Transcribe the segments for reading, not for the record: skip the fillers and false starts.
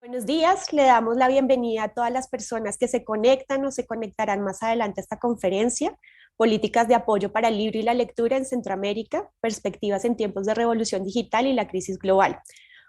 Buenos días, le damos la bienvenida a todas las personas que se conectan o se conectarán más adelante a esta conferencia, Políticas de apoyo para el libro y la lectura en Centroamérica, perspectivas en tiempos de revolución digital y la crisis global.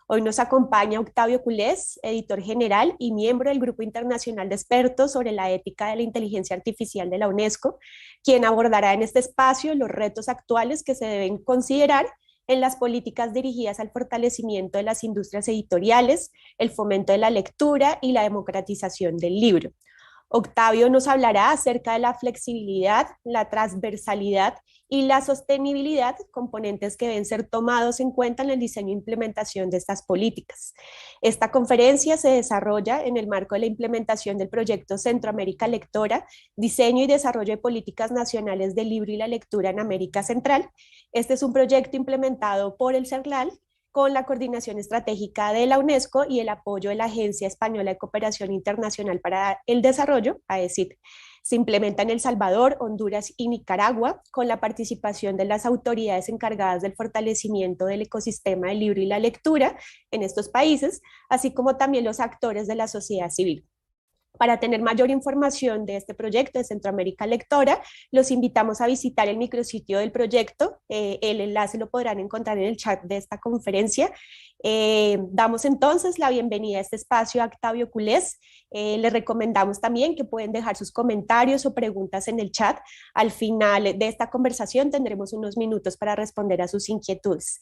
Hoy nos acompaña Octavio Culés, editor general y miembro del Grupo Internacional de Expertos sobre la Ética de la Inteligencia Artificial de la UNESCO, quien abordará en este espacio los retos actuales que se deben considerar en las políticas dirigidas al fortalecimiento de las industrias editoriales, el fomento de la lectura y la democratización del libro. Octavio nos hablará acerca de la flexibilidad, la transversalidad y la sostenibilidad, componentes que deben ser tomados en cuenta en el diseño e implementación de estas políticas. Esta conferencia se desarrolla en el marco de la implementación del proyecto Centroamérica Lectora, diseño y desarrollo de políticas nacionales del libro y la lectura en América Central. Este es un proyecto implementado por el CERLAL con la coordinación estratégica de la UNESCO y el apoyo de la Agencia Española de Cooperación Internacional para el Desarrollo, AECID. Se implementa en El Salvador, Honduras y Nicaragua con la participación de las autoridades encargadas del fortalecimiento del ecosistema del libro y la lectura en estos países, así como también los actores de la sociedad civil. Para tener mayor información de este proyecto de Centroamérica Lectora, los invitamos a visitar el micrositio del proyecto. El enlace lo podrán encontrar en el chat de esta conferencia. Damos entonces la bienvenida a este espacio a Octavio Culés. Les recomendamos también que pueden dejar sus comentarios o preguntas en el chat. Al final de esta conversación tendremos unos minutos para responder a sus inquietudes.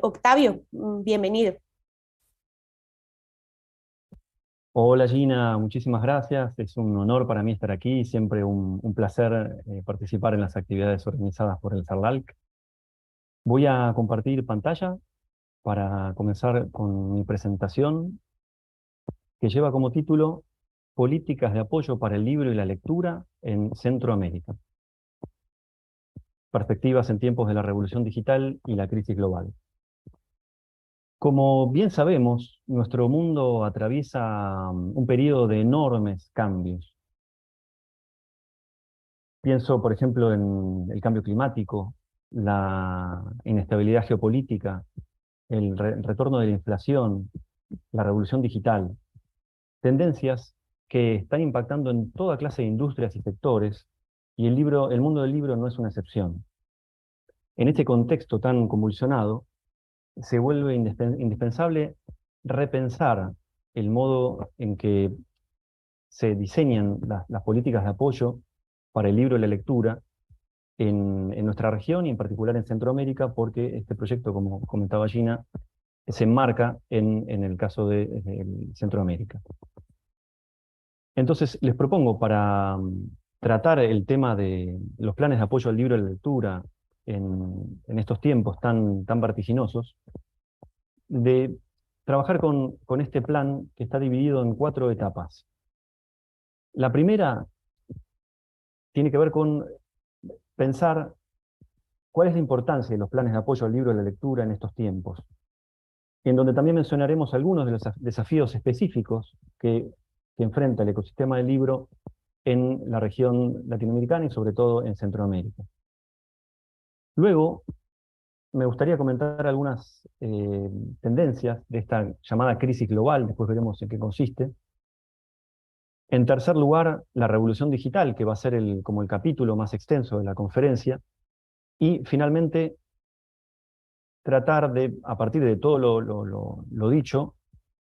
Octavio, bienvenido. Hola Gina, muchísimas gracias. Es un honor para mí estar aquí, siempre un placer participar en las actividades organizadas por el CERLALC. Voy a compartir pantalla para comenzar con mi presentación, que lleva como título Políticas de apoyo para el libro y la lectura en Centroamérica. Perspectivas en tiempos de la revolución digital y la crisis global. Como bien sabemos, nuestro mundo atraviesa un periodo de enormes cambios. Pienso, por ejemplo, en el cambio climático, la inestabilidad geopolítica, el retorno de la inflación, la revolución digital, tendencias que están impactando en toda clase de industrias y sectores, y el mundo del libro no es una excepción. En este contexto tan convulsionado, se vuelve indispensable repensar el modo en que se diseñan las políticas de apoyo para el libro y la lectura en nuestra región y en particular en Centroamérica, porque este proyecto, como comentaba Gina, se enmarca en el caso de Centroamérica. Entonces, les propongo para tratar el tema de los planes de apoyo al libro y la lectura en estos tiempos tan vertiginosos, de trabajar con este plan que está dividido en 4 etapas. La primera tiene que ver con pensar cuál es la importancia de los planes de apoyo al libro y la lectura en estos tiempos, en donde también mencionaremos algunos de los desafíos específicos que enfrenta el ecosistema del libro en la región latinoamericana y sobre todo en Centroamérica. Luego, me gustaría comentar algunas tendencias de esta llamada crisis global, después veremos en qué consiste. En tercer lugar, la revolución digital, que va a ser como el capítulo más extenso de la conferencia. Y finalmente, tratar de, a partir de todo lo dicho,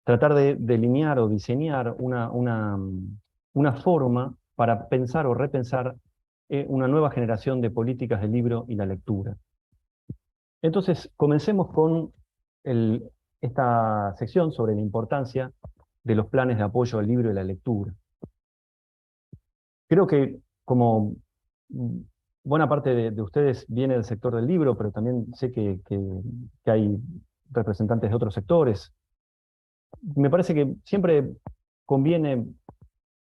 tratar de delinear o diseñar una forma para pensar o repensar una nueva generación de políticas del libro y la lectura. Entonces, comencemos con esta sección sobre la importancia de los planes de apoyo al libro y la lectura. Creo que como mm, buena parte de ustedes viene del sector del libro, pero también sé que hay representantes de otros sectores. Me parece que siempre conviene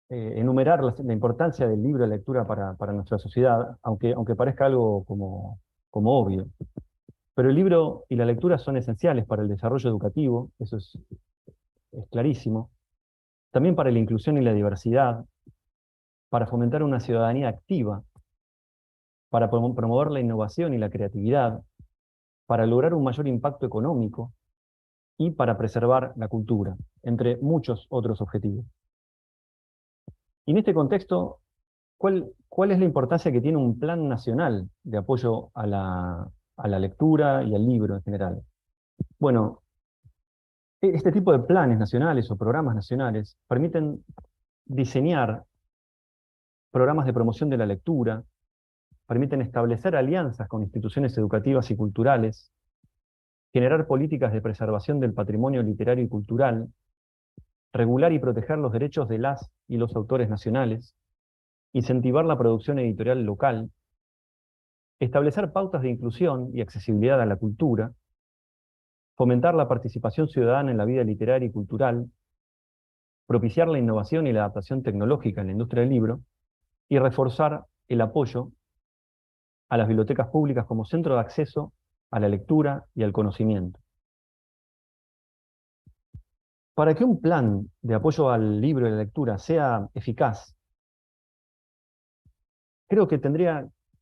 enumerar la importancia del libro y la lectura para nuestra sociedad, aunque parezca algo como obvio. Pero el libro y la lectura son esenciales para el desarrollo educativo, eso es clarísimo. También para la inclusión y la diversidad, para fomentar una ciudadanía activa, para promover la innovación y la creatividad, para lograr un mayor impacto económico y para preservar la cultura. entre muchos otros objetivos. Y en este contexto, ¿cuál es la importancia que tiene un plan nacional de apoyo a la lectura y al libro en general? Bueno, este tipo de planes nacionales o programas nacionales permiten diseñar programas de promoción de la lectura, permiten establecer alianzas con instituciones educativas y culturales, generar políticas de preservación del patrimonio literario y cultural, regular y proteger los derechos de las y los autores nacionales, incentivar la producción editorial local, establecer pautas de inclusión y accesibilidad a la cultura, fomentar la participación ciudadana en la vida literaria y cultural, propiciar la innovación y la adaptación tecnológica en la industria del libro, y reforzar el apoyo a las bibliotecas públicas como centro de acceso a la lectura y al conocimiento. Para que un plan de apoyo al libro y a la lectura sea eficaz, creo que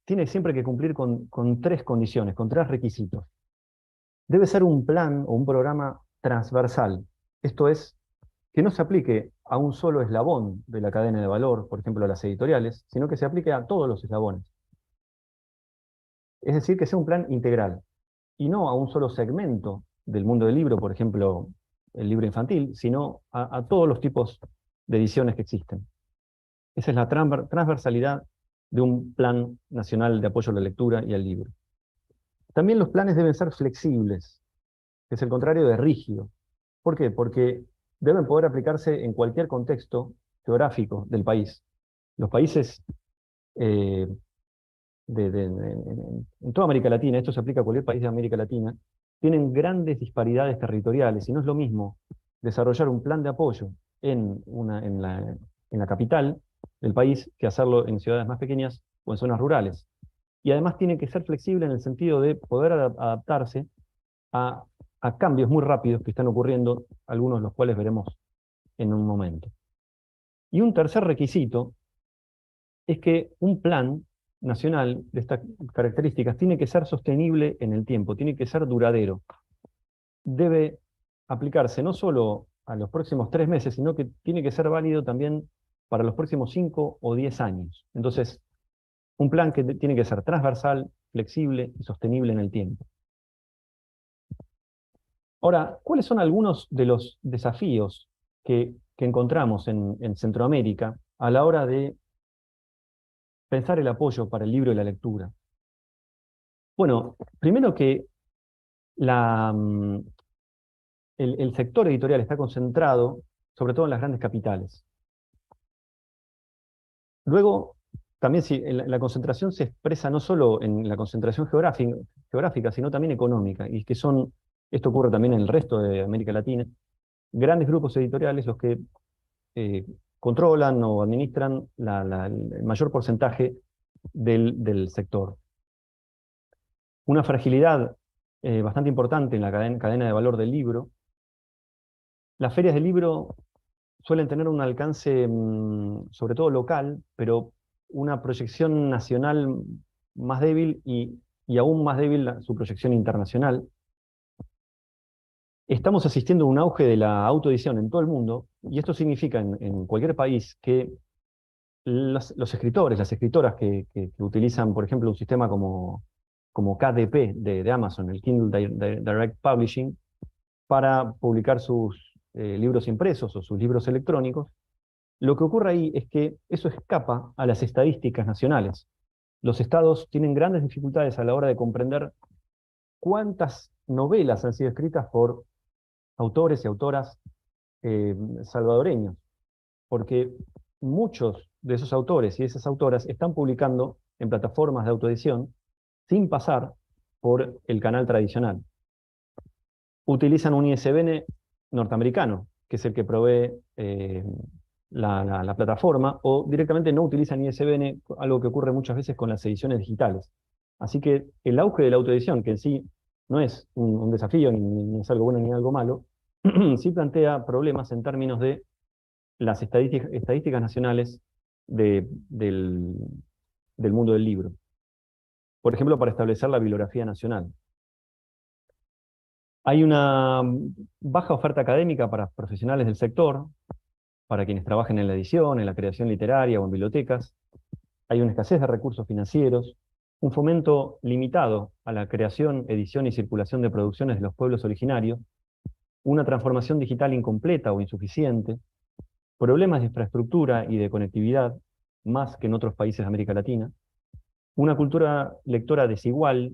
tiene siempre que cumplir con tres condiciones, con tres requisitos. Debe ser un plan o un programa transversal, esto es, que no se aplique a un solo eslabón de la cadena de valor, por ejemplo a las editoriales, sino que se aplique a todos los eslabones. Es decir, que sea un plan integral, y no a un solo segmento del mundo del libro, por ejemplo, el libro infantil, sino a todos los tipos de ediciones que existen. Esa es la transversalidad de un plan nacional de apoyo a la lectura y al libro. También los planes deben ser flexibles, que es el contrario de rígido. ¿Por qué? Porque deben poder aplicarse en cualquier contexto geográfico del país. Los países eh, en toda América Latina, esto se aplica a cualquier país de América Latina, tienen grandes disparidades territoriales y no es lo mismo desarrollar un plan de apoyo en la capital del país que hacerlo en ciudades más pequeñas o en zonas rurales. Y además tiene que ser flexible en el sentido de poder adaptarse a, a cambios muy rápidos que están ocurriendo, algunos de los cuales veremos en un momento. Y un tercer requisito es que un plan nacional de estas características tiene que ser sostenible en el tiempo, tiene que ser duradero. Debe aplicarse no solo a los próximos 3 meses, sino que tiene que ser válido también para los próximos 5 o 10 años. Entonces, un plan que tiene que ser transversal, flexible y sostenible en el tiempo. Ahora, ¿cuáles son algunos de los desafíos que encontramos en Centroamérica a la hora de pensar el apoyo para el libro y la lectura? Bueno, primero que la, mm, el sector editorial está concentrado sobre todo en las grandes capitales. Luego, también la concentración se expresa no solo en la concentración geográfica, sino también económica, y que esto ocurre también en el resto de América Latina, grandes grupos editoriales los que controlan o administran el mayor porcentaje del sector. Una fragilidad bastante importante en la cadena de valor del libro. Las ferias del libro suelen tener un alcance sobre todo local, pero una proyección nacional más débil y aún más débil su proyección internacional. Estamos asistiendo a un auge de la autoedición en todo el mundo, y esto significa en cualquier país que los escritores, las escritoras que utilizan, por ejemplo, un sistema como KDP de Amazon, el Kindle Direct Publishing, para publicar sus libros impresos o sus libros electrónicos, lo que ocurre ahí es que eso escapa a las estadísticas nacionales. Los estados tienen grandes dificultades a la hora de comprender cuántas novelas han sido escritas por autores y autoras salvadoreños, porque muchos de esos autores y esas autoras están publicando en plataformas de autoedición sin pasar por el canal tradicional. Utilizan un ISBN norteamericano, que es el que provee la plataforma, o directamente no utilizan ISBN, algo que ocurre muchas veces con las ediciones digitales. Así que el auge de la autoedición, que en sí no es un desafío, ni es algo bueno ni algo malo, sí plantea problemas en términos de las estadísticas nacionales del mundo del libro. Por ejemplo, para establecer la bibliografía nacional. Hay una baja oferta académica para profesionales del sector, para quienes trabajen en la edición, en la creación literaria o en bibliotecas. Hay una escasez de recursos financieros, un fomento limitado a la creación, edición y circulación de producciones de los pueblos originarios, una transformación digital incompleta o insuficiente, problemas de infraestructura y de conectividad, más que en otros países de América Latina, una cultura lectora desigual,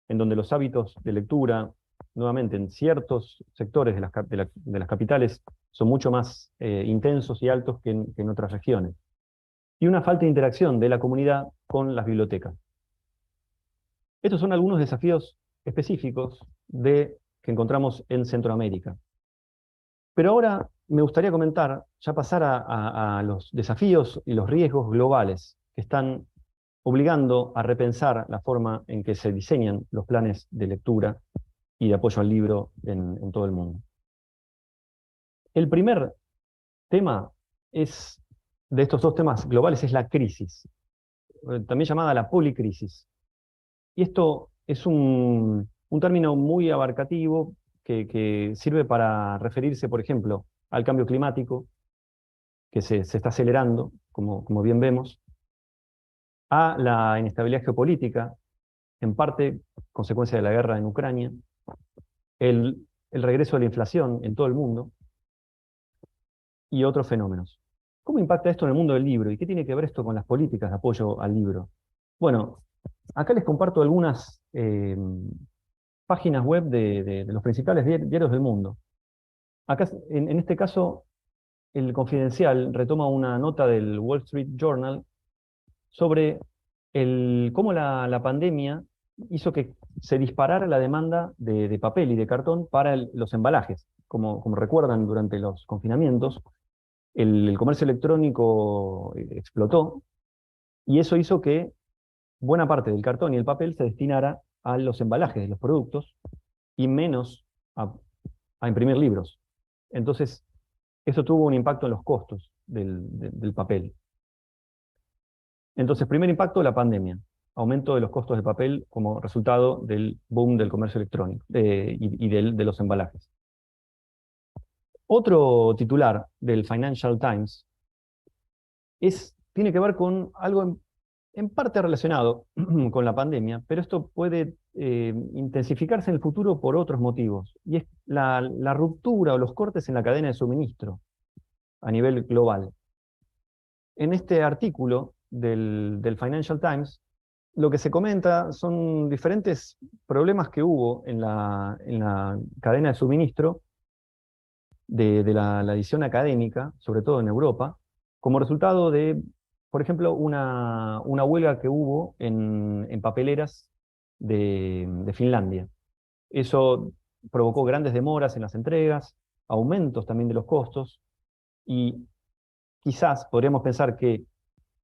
en donde los hábitos de lectura, nuevamente, en ciertos sectores de las capitales son mucho más intensos y altos que en otras regiones, y una falta de interacción de la comunidad con las bibliotecas. Estos son algunos desafíos específicos que encontramos en Centroamérica. Pero ahora me gustaría comentar, ya pasar a los desafíos y los riesgos globales que están obligando a repensar la forma en que se diseñan los planes de lectura y de apoyo al libro en todo el mundo. El primer tema de estos dos temas globales es la crisis, también llamada la policrisis. Y esto es un término muy abarcativo que sirve para referirse, por ejemplo, al cambio climático, que se está acelerando, como bien vemos, a la inestabilidad geopolítica, en parte consecuencia de la guerra en Ucrania, el regreso de la inflación en todo el mundo y otros fenómenos. ¿Cómo impacta esto en el mundo del libro? ¿Y qué tiene que ver esto con las políticas de apoyo al libro? Bueno, acá les comparto algunas páginas web de los principales diarios del mundo. Acá, en este caso, el Confidencial retoma una nota del Wall Street Journal sobre cómo la pandemia hizo que se disparara la demanda de papel y de cartón para los embalajes. Como recuerdan, durante los confinamientos, el comercio electrónico explotó, y eso hizo que buena parte del cartón y el papel se destinara a los embalajes de los productos y menos a imprimir libros. Entonces, eso tuvo un impacto en los costos del papel. Entonces, primer impacto, la pandemia. Aumento de los costos de papel como resultado del boom del comercio electrónico y de los embalajes. Otro titular del Financial Times tiene que ver con algo en parte relacionado con la pandemia, pero esto puede intensificarse en el futuro por otros motivos, y es la ruptura o los cortes en la cadena de suministro a nivel global. En este artículo del Financial Times, lo que se comenta son diferentes problemas que hubo en la cadena de suministro de la edición académica, sobre todo en Europa, como resultado de, por ejemplo, una huelga que hubo en papeleras de Finlandia. Eso provocó grandes demoras en las entregas, aumentos también de los costos, y quizás podríamos pensar que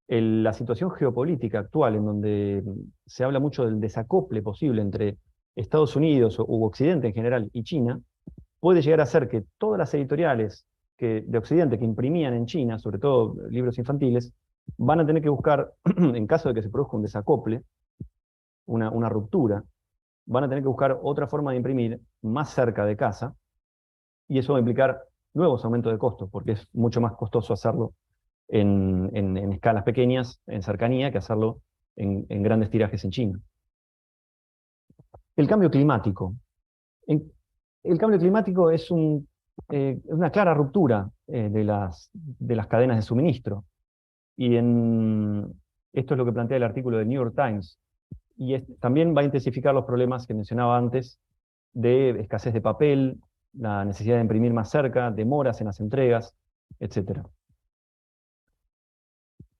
la situación geopolítica actual, en donde se habla mucho del desacople posible entre Estados Unidos u Occidente en general y China, puede llegar a ser que todas las editoriales de Occidente que imprimían en China, sobre todo libros infantiles, van a tener que buscar, en caso de que se produzca un desacople, una ruptura, van a tener que buscar otra forma de imprimir más cerca de casa, y eso va a implicar nuevos aumentos de costos, porque es mucho más costoso hacerlo en escalas pequeñas, en cercanía, que hacerlo en grandes tirajes en China. El cambio climático. El cambio climático es una clara ruptura de las cadenas de suministro. Y esto es lo que plantea el artículo del New York Times. Y también va a intensificar los problemas que mencionaba antes de escasez de papel, la necesidad de imprimir más cerca, demoras en las entregas, etc.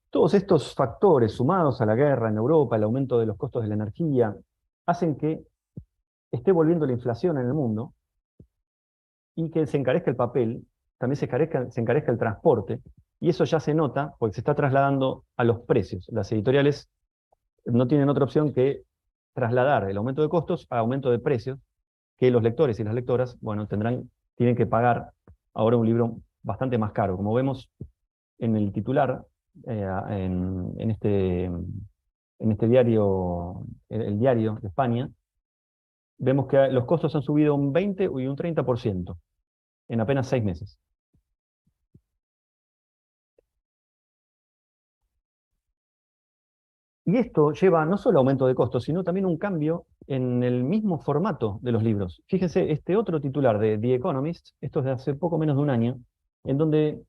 Todos estos factores, sumados a la guerra en Europa, el aumento de los costos de la energía, hacen que esté volviendo la inflación en el mundo, y que se encarezca el papel, también se encarezca el transporte, y eso ya se nota porque se está trasladando a los precios. Las editoriales no tienen otra opción que trasladar el aumento de costos a aumento de precios, que los lectores y las lectoras, bueno, tienen que pagar ahora un libro bastante más caro. Como vemos en el titular, en este diario, el diario de España, vemos que los costos han subido un 20 y un 30% en apenas 6 meses. Y esto lleva no solo aumento de costos, sino también un cambio en el mismo formato de los libros. Fíjense, este otro titular de The Economist, esto es de hace poco menos de un año, en donde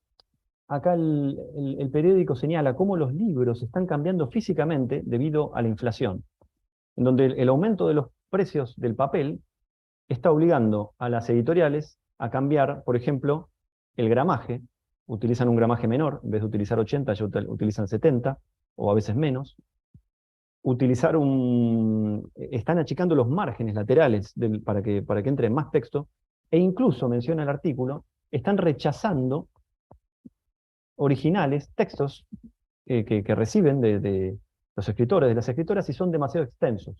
acá el periódico señala cómo los libros están cambiando físicamente debido a la inflación, en donde el aumento de los precios del papel está obligando a las editoriales a cambiar, por ejemplo, el gramaje. Utilizan un gramaje menor, en vez de utilizar 80, ya utilizan 70, o a veces menos. Están achicando los márgenes laterales para que entre más texto, e incluso, menciona el artículo, están rechazando originales, textos que reciben de los escritores, de las escritoras, y son demasiado extensos.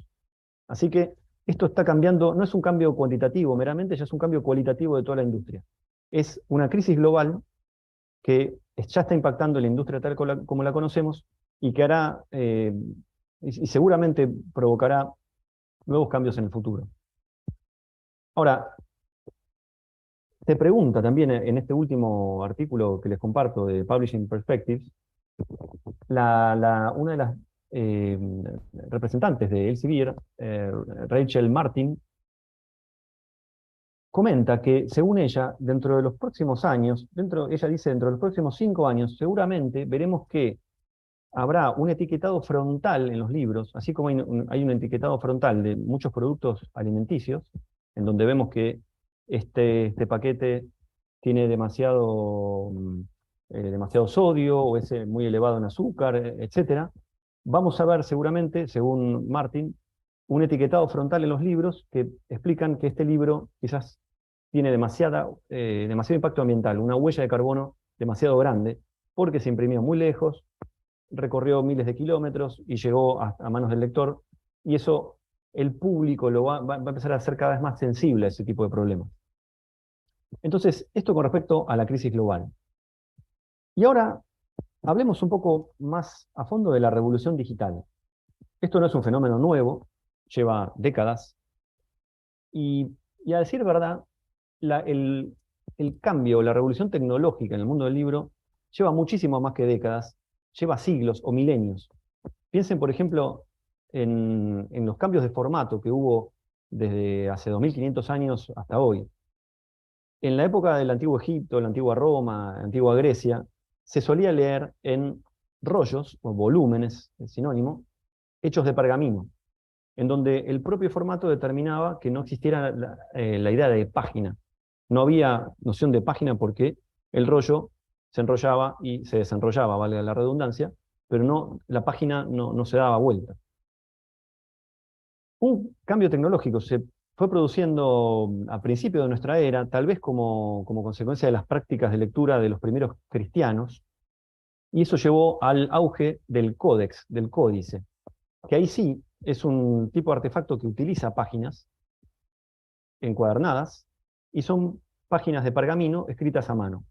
Así que esto está cambiando, no es un cambio cuantitativo meramente, ya es un cambio cualitativo de toda la industria. Es una crisis global que ya está impactando la industria tal como la conocemos y que hará, y seguramente provocará nuevos cambios en el futuro. Ahora, se pregunta también en este último artículo que les comparto de Publishing Perspectives, una de las representantes de Elsevier, Rachel Martin, comenta que, según ella, dentro de los próximos años, ella dice, dentro de los próximos 5 años, seguramente veremos que habrá un etiquetado frontal en los libros, así como hay un etiquetado frontal de muchos productos alimenticios, en donde vemos que este paquete tiene demasiado sodio o es muy elevado en azúcar, etc. Vamos a ver seguramente, según Martin, un etiquetado frontal en los libros que explican que este libro quizás tiene demasiado impacto ambiental, una huella de carbono demasiado grande, porque se imprimió muy lejos, recorrió miles de kilómetros y llegó a manos del lector, y eso el público va a empezar a ser cada vez más sensible a ese tipo de problemas. Entonces, esto con respecto a la crisis global. Y ahora, hablemos un poco más a fondo de la revolución digital. Esto no es un fenómeno nuevo, lleva décadas, y a decir verdad, el cambio, la revolución tecnológica en el mundo del libro lleva muchísimo más que décadas, lleva siglos o milenios. Piensen, por ejemplo, en los cambios de formato que hubo desde hace 2500 años hasta hoy. En la época del Antiguo Egipto, la Antigua Roma, la Antigua Grecia, se solía leer en rollos, o volúmenes, es sinónimo, hechos de pergamino, en donde el propio formato determinaba que no existiera la idea de página. No había noción de página porque el rollo se enrollaba y se desenrollaba, valga la redundancia, pero la página no se daba vuelta. Un cambio tecnológico se fue produciendo a principios de nuestra era, tal vez como consecuencia de las prácticas de lectura de los primeros cristianos, y eso llevó al auge del códex, del códice, que ahí sí es un tipo de artefacto que utiliza páginas encuadernadas, y son páginas de pergamino escritas a mano.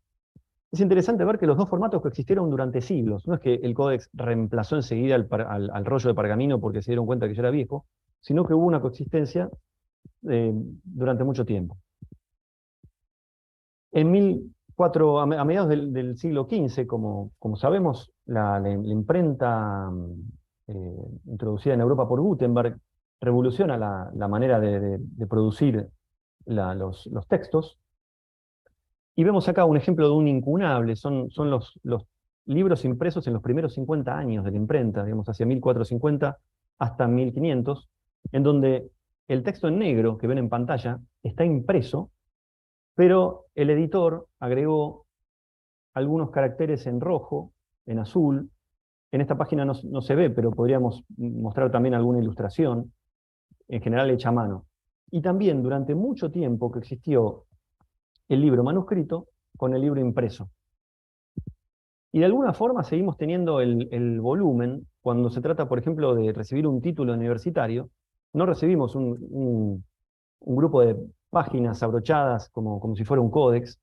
Es interesante ver que los dos formatos coexistieron durante siglos. No es que el códex reemplazó enseguida al rollo de pergamino porque se dieron cuenta que ya era viejo, sino que hubo una coexistencia durante mucho tiempo. En a mediados del siglo XV, como sabemos, la imprenta introducida en Europa por Gutenberg revoluciona la manera de producir los textos. Y vemos acá un ejemplo de un incunable, son los libros impresos en los primeros 50 años de la imprenta, digamos, hacia 1450 hasta 1500, en donde el texto en negro que ven en pantalla está impreso, pero el editor agregó algunos caracteres en rojo, en azul. En esta página no se ve, pero podríamos mostrar también alguna ilustración, en general hecha a mano. Y también durante mucho tiempo que existió el libro manuscrito con el libro impreso. Y de alguna forma seguimos teniendo el volumen cuando se trata, por ejemplo, de recibir un título universitario. No recibimos un grupo de páginas abrochadas como si fuera un códex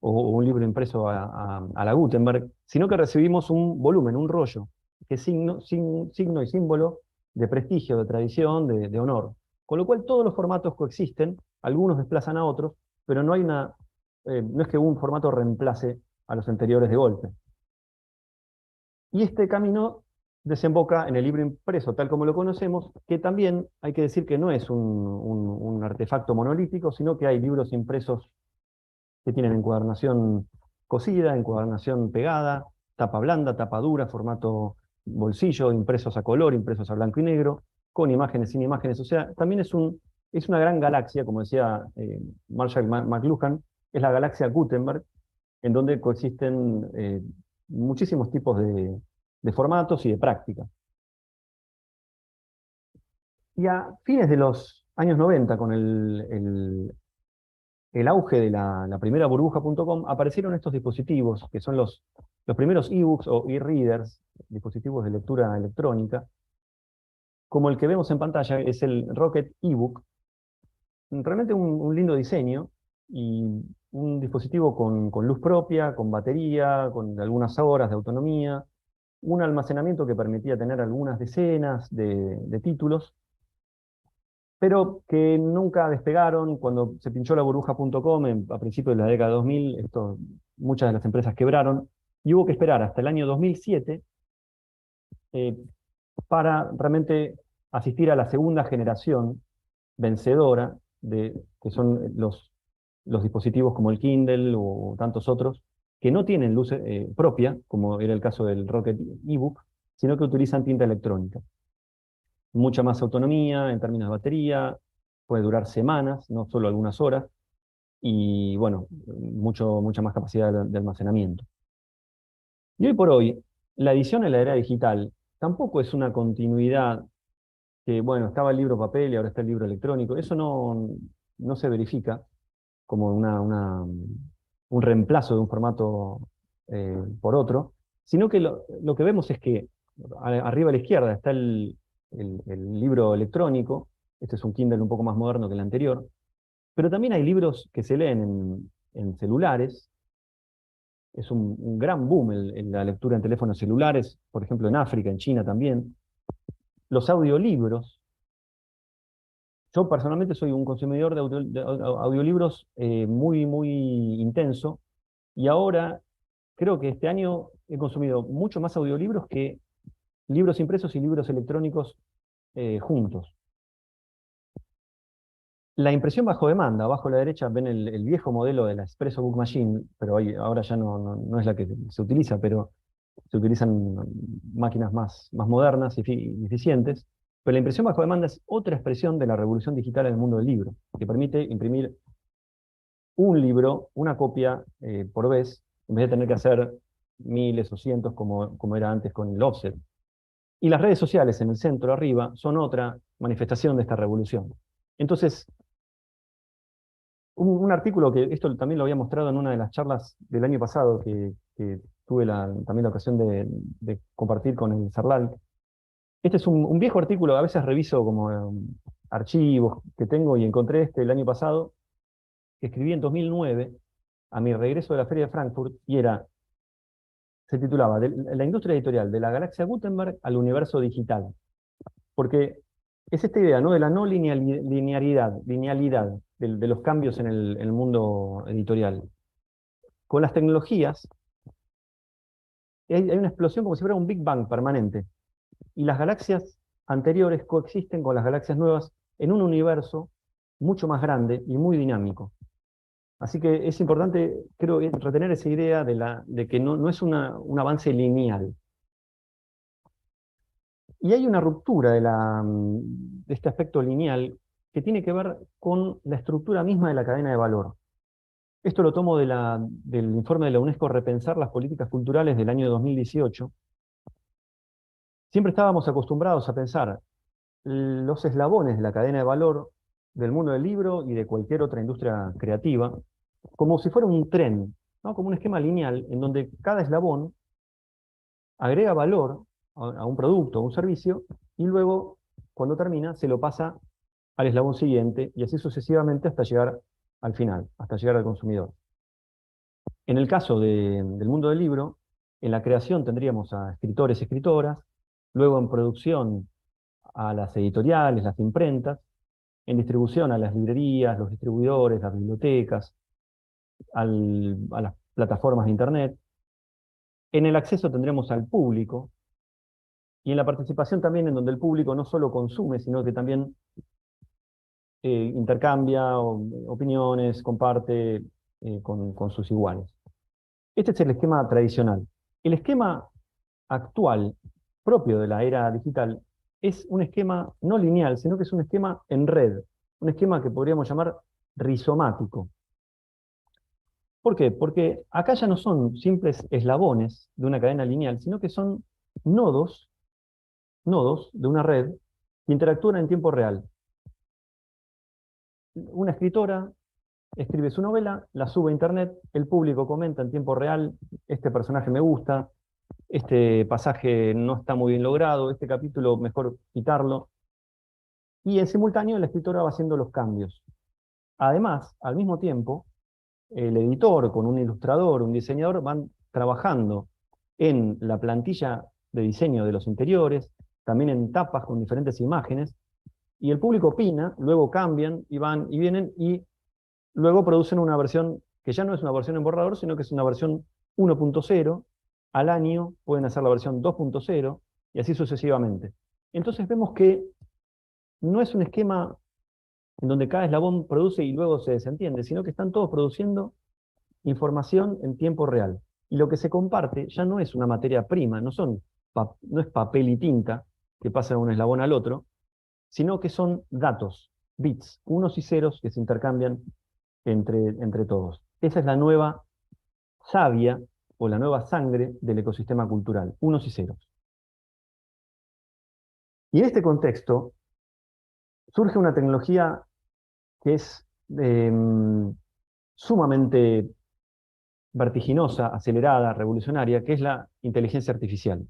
o un libro impreso a la Gutenberg, sino que recibimos un volumen, un rollo, que es signo y símbolo de prestigio, de tradición, de honor. Con lo cual todos los formatos coexisten, algunos desplazan a otros, pero no hay no es que un formato reemplace a los anteriores de golpe. Y este camino desemboca en el libro impreso, tal como lo conocemos, que también hay que decir que no es un artefacto monolítico, sino que hay libros impresos que tienen encuadernación cosida, encuadernación pegada, tapa blanda, tapa dura, formato bolsillo, impresos a color, impresos a blanco y negro, con imágenes, sin imágenes. O sea, también es una gran galaxia, como decía Marshall McLuhan, es la galaxia Gutenberg, en donde coexisten muchísimos tipos de formatos y de prácticas. Y a fines de los años 90, con el auge de la primera burbuja.com, aparecieron estos dispositivos, que son los primeros ebooks o e-readers, dispositivos de lectura electrónica, como el que vemos en pantalla, es el Rocket eBook. Realmente un lindo diseño y un dispositivo con luz propia, con batería, con algunas horas de autonomía, un almacenamiento que permitía tener algunas decenas de títulos, pero que nunca despegaron. Cuando se pinchó la burbuja.com a principios de la década de 2000, muchas de las empresas quebraron y hubo que esperar hasta el año 2007 eh, para realmente asistir a la segunda generación vencedora, que son los dispositivos como el Kindle o tantos otros, que no tienen luz propia, como era el caso del Rocket eBook, sino que utilizan tinta electrónica. Mucha más autonomía en términos de batería, puede durar semanas, no solo algunas horas, y bueno, mucha más capacidad de almacenamiento. Y hoy por hoy, la edición en la era digital tampoco es una continuidad que, bueno, estaba el libro papel y ahora está el libro electrónico. Eso no se verifica como un reemplazo de un formato por otro, sino que lo que vemos es que arriba a la izquierda está el libro electrónico. Este es un Kindle un poco más moderno que el anterior, pero también hay libros que se leen en celulares. Es un gran boom en la lectura en teléfonos celulares, por ejemplo en África, en China también. Los audiolibros. Yo personalmente soy un consumidor de audiolibros muy intenso, y ahora creo que este año he consumido mucho más audiolibros que libros impresos y libros electrónicos juntos. La impresión bajo demanda, abajo a la derecha ven el viejo modelo de la Espresso Book Machine, pero ahora ya no es la que se utiliza, pero se utilizan máquinas más modernas y eficientes. Pero la impresión bajo demanda es otra expresión de la revolución digital en el mundo del libro, que permite imprimir un libro, una copia por vez, en vez de tener que hacer miles o cientos como era antes con el offset. Y las redes sociales en el centro arriba son otra manifestación de esta revolución. Entonces, un artículo que esto también lo había mostrado en una de las charlas del año pasado que tuve también la ocasión de compartir con el CERLAL. Este es un viejo artículo, a veces reviso como archivos que tengo y encontré el año pasado, que escribí en 2009, a mi regreso de la Feria de Frankfurt, y se titulaba La industria editorial, de la galaxia Gutenberg al universo digital. Porque es esta idea, ¿no?, de la no linealidad de los cambios en el mundo editorial. Con las tecnologías hay una explosión como si fuera un Big Bang permanente, y las galaxias anteriores coexisten con las galaxias nuevas en un universo mucho más grande y muy dinámico. Así que es importante, creo, retener esa idea de que no es un avance lineal. Y hay una ruptura de este aspecto lineal que tiene que ver con la estructura misma de la cadena de valor. Esto lo tomo del informe de la UNESCO Repensar las políticas culturales del año 2018. Siempre estábamos acostumbrados a pensar los eslabones de la cadena de valor del mundo del libro y de cualquier otra industria creativa como si fuera un tren, ¿no?, como un esquema lineal en donde cada eslabón agrega valor a un producto, a un servicio, y luego, cuando termina, se lo pasa al eslabón siguiente, y así sucesivamente hasta llegar al final, hasta llegar al consumidor. En el caso del mundo del libro, en la creación tendríamos a escritores y escritoras, luego en producción a las editoriales, las imprentas, en distribución a las librerías, los distribuidores, las bibliotecas, a las plataformas de Internet. En el acceso tendremos al público, y en la participación también, en donde el público no solo consume, sino que también intercambia opiniones, comparte con sus iguales. Este es el esquema tradicional. El esquema actual, propio de la era digital, es un esquema no lineal, sino que es un esquema en red, un esquema que podríamos llamar rizomático. ¿Por qué? Porque acá ya no son simples eslabones de una cadena lineal, sino que son nodos, nodos de una red que interactúan en tiempo real. Una escritora escribe su novela, la sube a internet, el público comenta en tiempo real: este personaje me gusta, este pasaje no está muy bien logrado, este capítulo mejor quitarlo. Y en simultáneo la escritora va haciendo los cambios. Además, al mismo tiempo, el editor con un ilustrador, un diseñador, van trabajando en la plantilla de diseño de los interiores, también en tapas con diferentes imágenes, y el público opina, luego cambian y van y vienen, y luego producen una versión que ya no es una versión en borrador, sino que es una versión 1.0. Al año pueden hacer la versión 2.0 y así sucesivamente. Entonces vemos que no es un esquema en donde cada eslabón produce y luego se desentiende, sino que están todos produciendo información en tiempo real. Y lo que se comparte ya no es una materia prima, no es papel y tinta que pasa de un eslabón al otro, sino que son datos, bits, unos y ceros que se intercambian entre todos. Esa es la nueva savia o la nueva sangre del ecosistema cultural, unos y ceros. Y en este contexto surge una tecnología que es sumamente vertiginosa, acelerada, revolucionaria, que es la inteligencia artificial.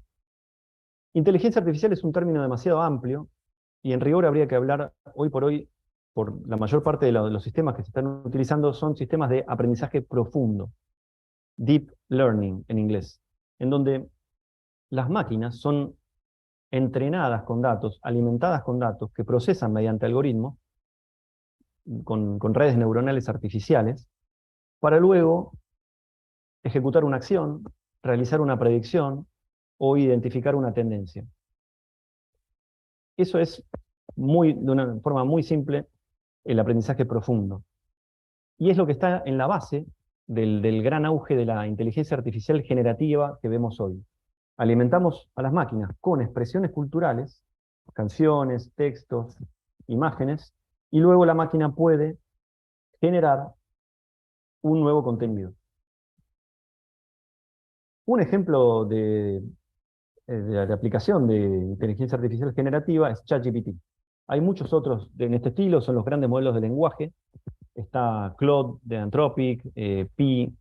Inteligencia artificial es un término demasiado amplio y en rigor habría que hablar hoy por hoy, por la mayor parte de los sistemas que se están utilizando son sistemas de aprendizaje profundo, deep learning en inglés, en donde las máquinas son entrenadas con datos, alimentadas con datos, que procesan mediante algoritmos, con redes neuronales artificiales, para luego ejecutar una acción, realizar una predicción o identificar una tendencia. Eso es de una forma muy simple el aprendizaje profundo. Y es lo que está en la base del gran auge de la inteligencia artificial generativa que vemos hoy. Alimentamos a las máquinas con expresiones culturales, canciones, textos, imágenes, y luego la máquina puede generar un nuevo contenido. Un ejemplo de aplicación de inteligencia artificial generativa es ChatGPT. Hay muchos otros en este estilo, son los grandes modelos de lenguaje. Está Claude de Anthropic, Pi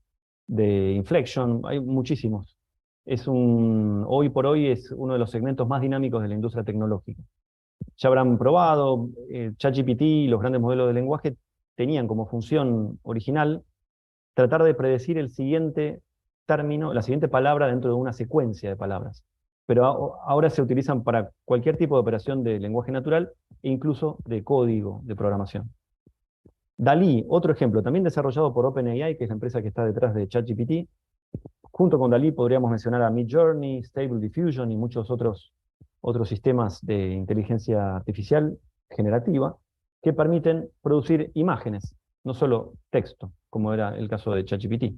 de Inflection, hay muchísimos. Hoy por hoy es uno de los segmentos más dinámicos de la industria tecnológica. Ya habrán probado, ChatGPT, los grandes modelos de lenguaje tenían como función original tratar de predecir el siguiente término, la siguiente palabra dentro de una secuencia de palabras. Pero ahora se utilizan para cualquier tipo de operación de lenguaje natural e incluso de código de programación. DALL-E, otro ejemplo, también desarrollado por OpenAI, que es la empresa que está detrás de ChatGPT. Junto con DALL-E podríamos mencionar a Midjourney, Stable Diffusion y muchos otros sistemas de inteligencia artificial generativa que permiten producir imágenes, no solo texto, como era el caso de ChatGPT.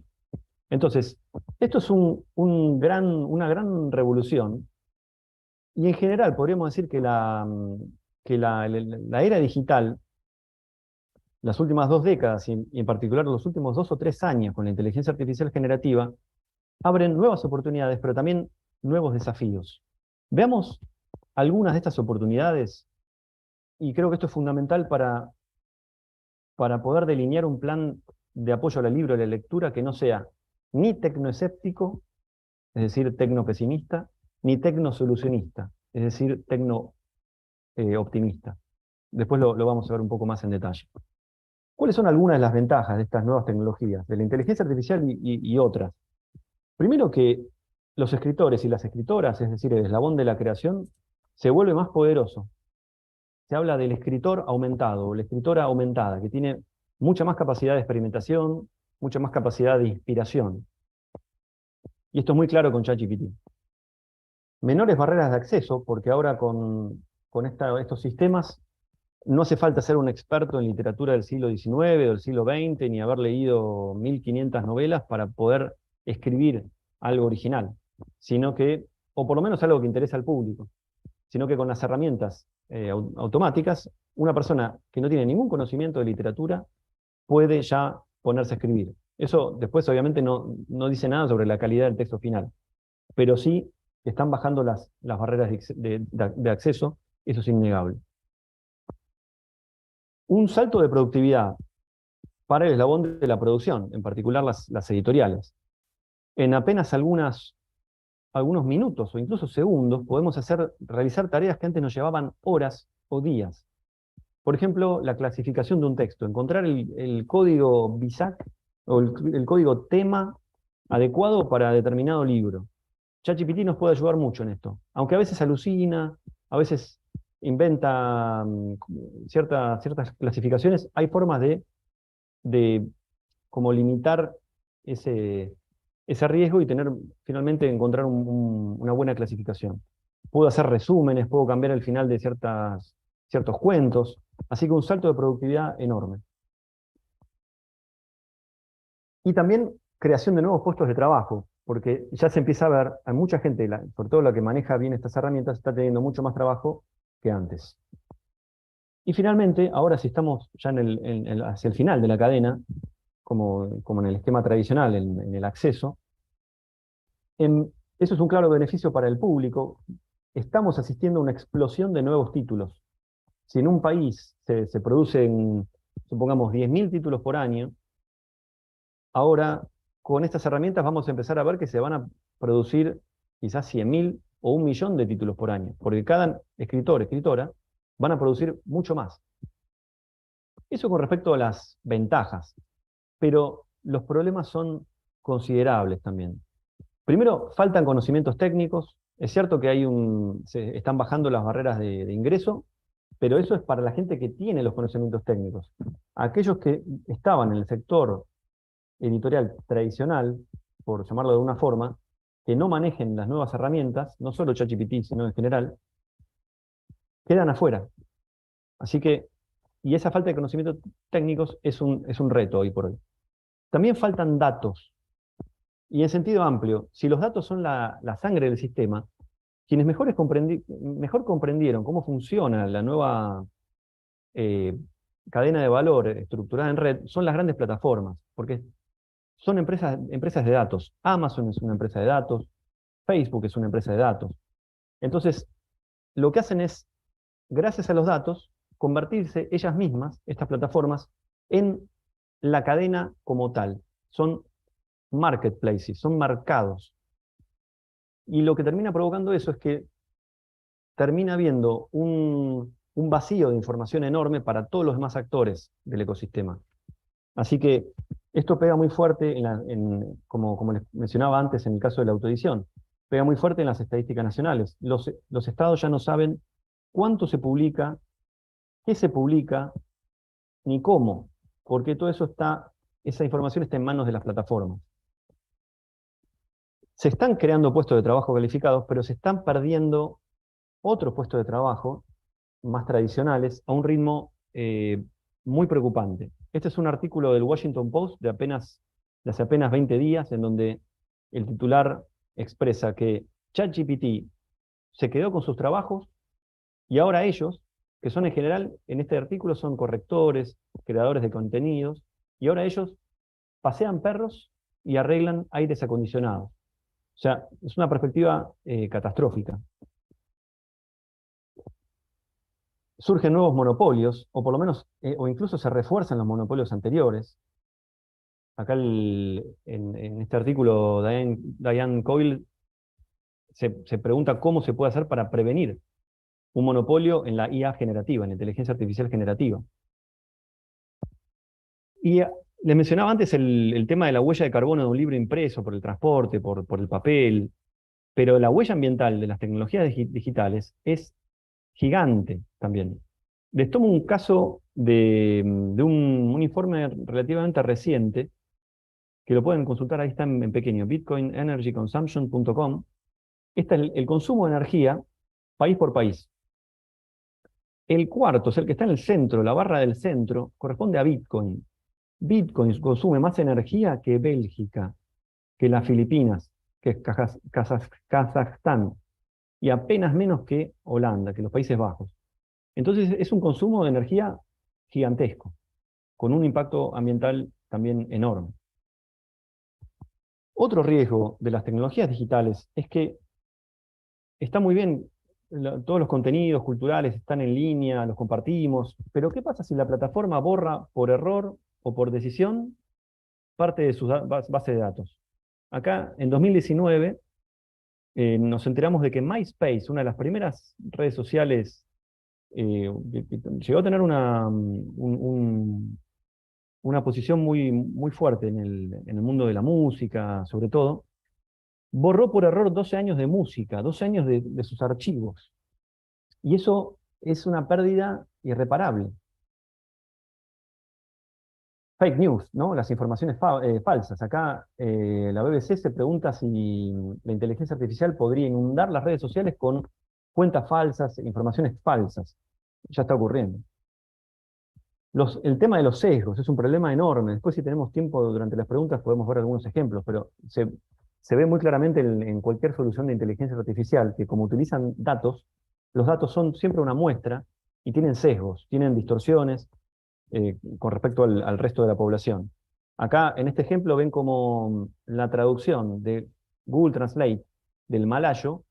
Entonces, esto es una gran revolución, y en general podríamos decir que la era digital, las últimas 2 décadas, y en particular los últimos 2 o 3 años con la inteligencia artificial generativa, abren nuevas oportunidades, pero también nuevos desafíos. Veamos algunas de estas oportunidades, y creo que esto es fundamental para poder delinear un plan de apoyo al libro y a la lectura que no sea ni tecnoescéptico, es decir, tecnopesimista, ni tecnosolucionista, es decir, tecno-optimista. Después lo vamos a ver un poco más en detalle. ¿Cuáles son algunas de las ventajas de estas nuevas tecnologías, de la inteligencia artificial y otras? Primero, que los escritores y las escritoras, es decir, el eslabón de la creación, se vuelve más poderoso. se habla del escritor aumentado o la escritora aumentada, que tiene mucha más capacidad de experimentación, mucha más capacidad de inspiración. Y esto es muy claro con ChatGPT. Menores barreras de acceso, porque ahora con estos sistemas no hace falta ser un experto en literatura del siglo XIX o del siglo XX, ni haber leído 1500 novelas para poder escribir algo original, sino que, o por lo menos algo que interesa al público, sino que con las herramientas automáticas, una persona que no tiene ningún conocimiento de literatura puede ya ponerse a escribir. Eso después obviamente no dice nada sobre la calidad del texto final, pero sí están bajando las barreras de acceso, eso es innegable. Un salto de productividad para el eslabón de la producción, en particular las editoriales. En apenas algunos minutos o incluso segundos podemos realizar tareas que antes nos llevaban horas o días. Por ejemplo, la clasificación de un texto, encontrar el código BISAC o el código tema adecuado para determinado libro. ChatGPT nos puede ayudar mucho en esto, aunque a veces alucina, a veces inventa ciertas clasificaciones, hay formas de como limitar ese riesgo y finalmente encontrar una buena clasificación. Puedo hacer resúmenes, puedo cambiar el final de ciertos cuentos, así que un salto de productividad enorme. Y también creación de nuevos puestos de trabajo, porque ya se empieza a ver, hay mucha gente, sobre todo la que maneja bien estas herramientas, está teniendo mucho más trabajo que antes. Y finalmente, ahora si estamos ya hacia el final de la cadena, como en el esquema tradicional, en el acceso, eso es un claro beneficio para el público. Estamos asistiendo a una explosión de nuevos títulos. Si en un país se producen, supongamos, 10.000 títulos por año, ahora con estas herramientas vamos a empezar a ver que se van a producir quizás 100.000 o 1.000.000 de títulos por año, porque cada escritor, escritora, van a producir mucho más. Eso con respecto a las ventajas, pero los problemas son considerables también. Primero, faltan conocimientos técnicos. Es cierto que se están bajando las barreras de ingreso, pero eso es para la gente que tiene los conocimientos técnicos. Aquellos que estaban en el sector editorial tradicional, por llamarlo de una forma, que no manejen las nuevas herramientas, no solo ChatGPT, sino en general, quedan afuera. Así que, y esa falta de conocimientos técnicos es un reto hoy por hoy. También faltan datos. Y en sentido amplio, si los datos son la sangre del sistema, quienes mejor comprendieron cómo funciona la nueva cadena de valor estructurada en red son las grandes plataformas, porque son empresas de datos. Amazon es una empresa de datos, Facebook es una empresa de datos. Entonces, lo que hacen es, gracias a los datos, convertirse ellas mismas, estas plataformas, en la cadena como tal. Son marketplaces, son mercados. Y lo que termina provocando eso es que termina habiendo un vacío de información enorme para todos los demás actores del ecosistema. Así que esto pega muy fuerte, como les mencionaba antes en el caso de la autoedición, pega muy fuerte en las estadísticas nacionales. Los estados ya no saben cuánto se publica, qué se publica, ni cómo, porque todo eso esa información está en manos de las plataformas. Se están creando puestos de trabajo calificados, pero se están perdiendo otros puestos de trabajo más tradicionales a un ritmo muy preocupante. Este es un artículo del Washington Post de hace apenas 20 días, en donde el titular expresa que ChatGPT se quedó con sus trabajos y ahora ellos, que son en general, en este artículo son correctores, creadores de contenidos, y ahora ellos pasean perros y arreglan aires acondicionados. O sea, es una perspectiva catastrófica. Surgen nuevos monopolios, o por lo menos, o incluso se refuerzan los monopolios anteriores. Acá en este artículo, Diane Coyle se pregunta cómo se puede hacer para prevenir un monopolio en la IA generativa, en la inteligencia artificial generativa. Y les mencionaba antes el tema de la huella de carbono de un libro impreso por el transporte, por el papel, pero la huella ambiental de las tecnologías digitales es gigante también. Les tomo un caso de un informe relativamente reciente, que lo pueden consultar, ahí está en pequeño, bitcoinenergyconsumption.com. Este es el consumo de energía país por país. El cuarto, es el que está en el centro, la barra del centro, corresponde a Bitcoin. Bitcoin consume más energía que Bélgica, que las Filipinas, que Kazajstán, y apenas menos que Holanda, que los Países Bajos. Entonces es un consumo de energía gigantesco, con un impacto ambiental también enorme. Otro riesgo de las tecnologías digitales es que está muy bien, todos los contenidos culturales están en línea, los compartimos, pero ¿qué pasa si la plataforma borra por error o por decisión parte de su base de datos? Acá, en 2019, nos enteramos de que MySpace, una de las primeras redes sociales, que llegó a tener una posición muy fuerte en el mundo de la música, sobre todo, borró por error 12 años de música, 12 años de sus archivos. Y eso es una pérdida irreparable. Fake news, ¿no? Las informaciones falsas. Acá la BBC se pregunta si la inteligencia artificial podría inundar las redes sociales con cuentas falsas, informaciones falsas. Ya está ocurriendo. El tema de los sesgos es un problema enorme. Después, si tenemos tiempo durante las preguntas, podemos ver algunos ejemplos, pero se ve muy claramente en cualquier solución de inteligencia artificial que, como utilizan datos, los datos son siempre una muestra y tienen sesgos, tienen distorsiones con respecto al resto de la población. Acá, en este ejemplo, ven como la traducción de Google Translate del malayo,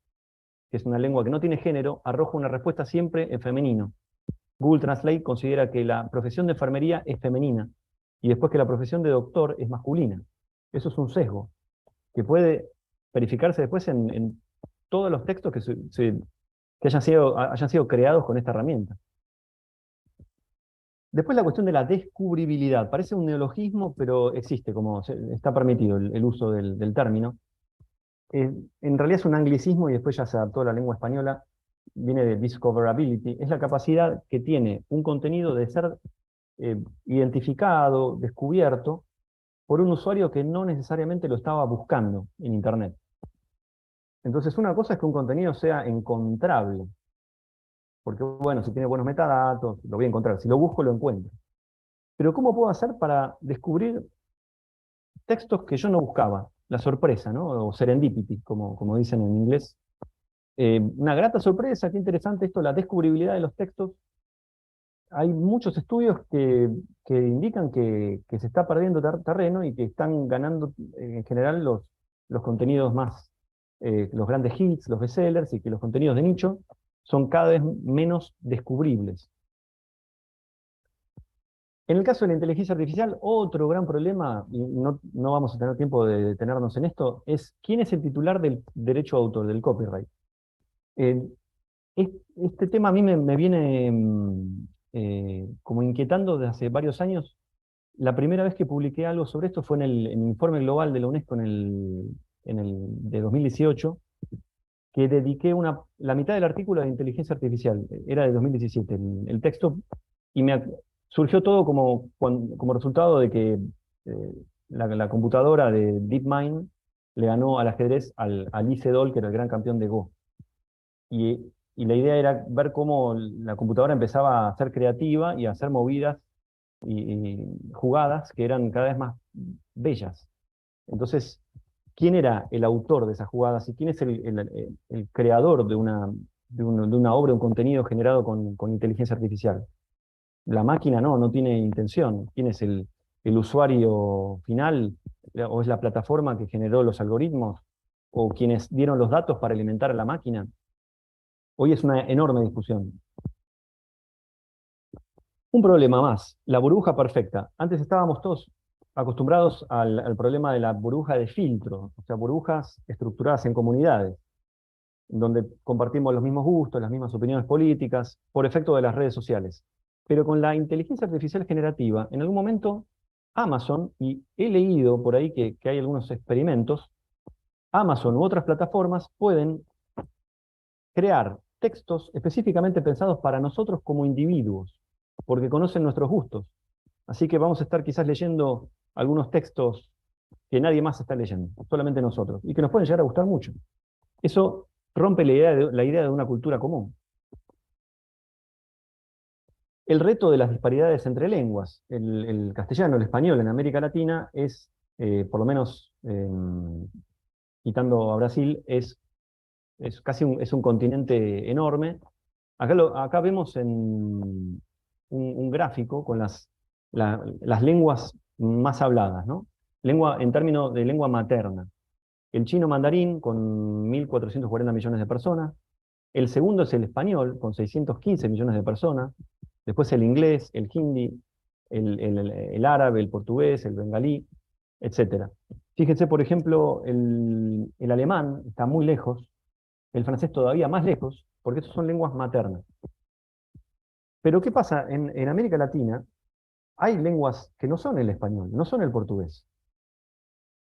que es una lengua que no tiene género, arroja una respuesta siempre en femenino. Google Translate considera que la profesión de enfermería es femenina y después que la profesión de doctor es masculina. Eso es un sesgo que puede verificarse después en todos los textos que hayan sido creados con esta herramienta. Después la cuestión de la descubribilidad. Parece un neologismo, pero existe, está permitido el uso del término. En realidad es un anglicismo y después ya se adaptó a la lengua española. Viene de discoverability. Es la capacidad que tiene un contenido de ser identificado, descubierto, por un usuario que no necesariamente lo estaba buscando en Internet. Entonces, una cosa es que un contenido sea encontrable, porque bueno, si tiene buenos metadatos, lo voy a encontrar. Si lo busco, lo encuentro. Pero ¿cómo puedo hacer para descubrir textos que yo no buscaba? La sorpresa, ¿no? O serendipity, como dicen en inglés. Una grata sorpresa, qué interesante esto, la descubribilidad de los textos. Hay muchos estudios que indican que se está perdiendo terreno y que están ganando en general los contenidos más, los grandes hits, los bestsellers, y que los contenidos de nicho son cada vez menos descubribles. En el caso de la inteligencia artificial, otro gran problema, y no vamos a tener tiempo de detenernos en esto, es quién es el titular del derecho de autor, del copyright. Eh, este tema a mí me viene como inquietando desde hace varios años. La primera vez que publiqué algo sobre esto fue en el informe global de la UNESCO de 2018, que dediqué la mitad del artículo a inteligencia artificial. Era de 2017 el texto, y surgió todo como resultado de que la computadora de DeepMind le ganó al ajedrez al Lee Sedol, que era el gran campeón de Go. Y la idea era ver cómo la computadora empezaba a ser creativa y a hacer movidas y jugadas que eran cada vez más bellas. Entonces, ¿quién era el autor de esas jugadas y quién es el creador de una obra, un contenido generado con inteligencia artificial? La máquina no tiene intención. ¿Quién es el usuario final? ¿O es la plataforma que generó los algoritmos? ¿O quienes dieron los datos para alimentar a la máquina? Hoy es una enorme discusión. Un problema más, la burbuja perfecta. Antes estábamos todos acostumbrados al problema de la burbuja de filtro, o sea, burbujas estructuradas en comunidades, donde compartimos los mismos gustos, las mismas opiniones políticas, por efecto de las redes sociales. Pero con la inteligencia artificial generativa, en algún momento Amazon, y he leído por ahí que hay algunos experimentos, Amazon u otras plataformas pueden crear textos específicamente pensados para nosotros como individuos, porque conocen nuestros gustos. Así que vamos a estar quizás leyendo algunos textos que nadie más está leyendo, solamente nosotros, y que nos pueden llegar a gustar mucho. Eso rompe la idea de una cultura común. El reto de las disparidades entre lenguas, el castellano, el español en América Latina es, por lo menos quitando a Brasil, es casi es un continente enorme. Acá vemos en un gráfico con las lenguas más habladas, ¿no? En términos de lengua materna. El chino mandarín con 1.440 millones de personas. El segundo es el español con 615 millones de personas. Después el inglés, el hindi, el árabe, el portugués, el bengalí, etc. Fíjense, por ejemplo, el alemán está muy lejos, el francés todavía más lejos, porque esas son lenguas maternas. Pero ¿qué pasa? En América Latina hay lenguas que no son el español, no son el portugués.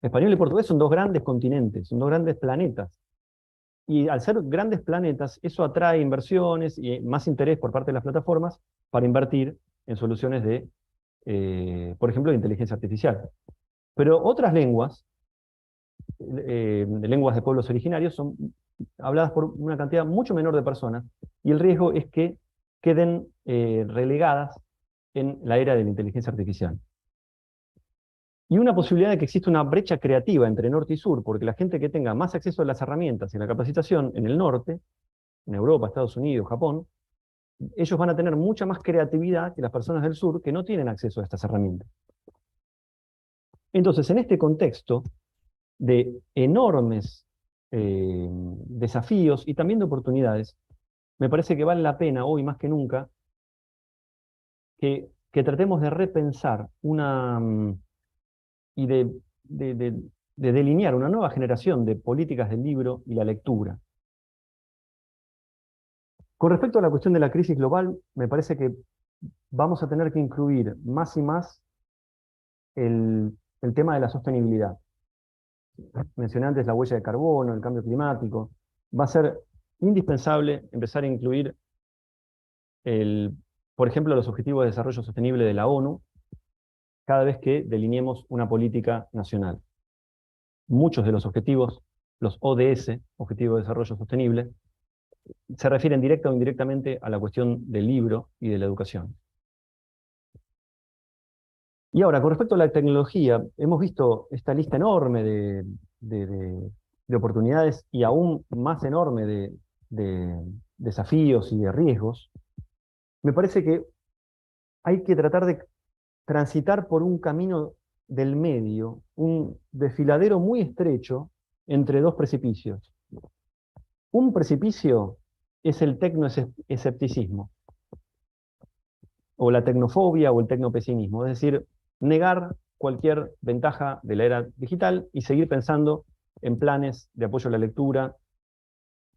Español y portugués son dos grandes continentes, son dos grandes planetas. Y al ser grandes planetas, eso atrae inversiones y más interés por parte de las plataformas para invertir en soluciones por ejemplo, de inteligencia artificial. Pero otras lenguas, lenguas de pueblos originarios, son habladas por una cantidad mucho menor de personas, y el riesgo es que queden relegadas en la era de la inteligencia artificial. Y una posibilidad de que exista una brecha creativa entre norte y sur, porque la gente que tenga más acceso a las herramientas y a la capacitación en el norte, en Europa, Estados Unidos, Japón, ellos van a tener mucha más creatividad que las personas del sur que no tienen acceso a estas herramientas. Entonces, en este contexto de enormes desafíos y también de oportunidades, me parece que vale la pena hoy más que nunca que tratemos de repensar y de delinear una nueva generación de políticas del libro y la lectura. Con respecto a la cuestión de la crisis global, me parece que vamos a tener que incluir más y más el tema de la sostenibilidad. Mencioné antes la huella de carbono, el cambio climático. Va a ser indispensable empezar a incluir, por ejemplo, los Objetivos de Desarrollo Sostenible de la ONU cada vez que delineemos una política nacional. Muchos de los objetivos, los ODS, Objetivos de Desarrollo Sostenible, se refieren directa o indirectamente a la cuestión del libro y de la educación. Y ahora, con respecto a la tecnología, hemos visto esta lista enorme de oportunidades y aún más enorme de desafíos y de riesgos. Me parece que hay que tratar de transitar por un camino del medio, un desfiladero muy estrecho entre dos precipicios. Un precipicio es el tecnoescepticismo, o la tecnofobia o el tecnopesimismo, es decir, negar cualquier ventaja de la era digital y seguir pensando en planes de apoyo a la lectura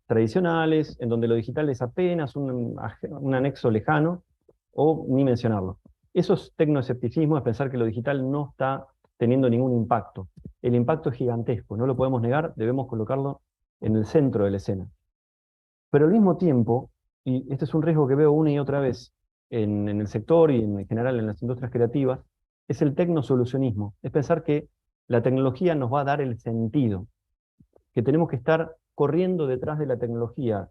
tradicionales, en donde lo digital es apenas un anexo lejano, o ni mencionarlo. Eso es tecnoescepticismo, es pensar que lo digital no está teniendo ningún impacto. El impacto es gigantesco, no lo podemos negar, debemos colocarlo en el centro de la escena. Pero al mismo tiempo, y este es un riesgo que veo una y otra vez en el sector y en general en las industrias creativas, es el tecnosolucionismo. Es pensar que la tecnología nos va a dar el sentido, que tenemos que estar corriendo detrás de la tecnología.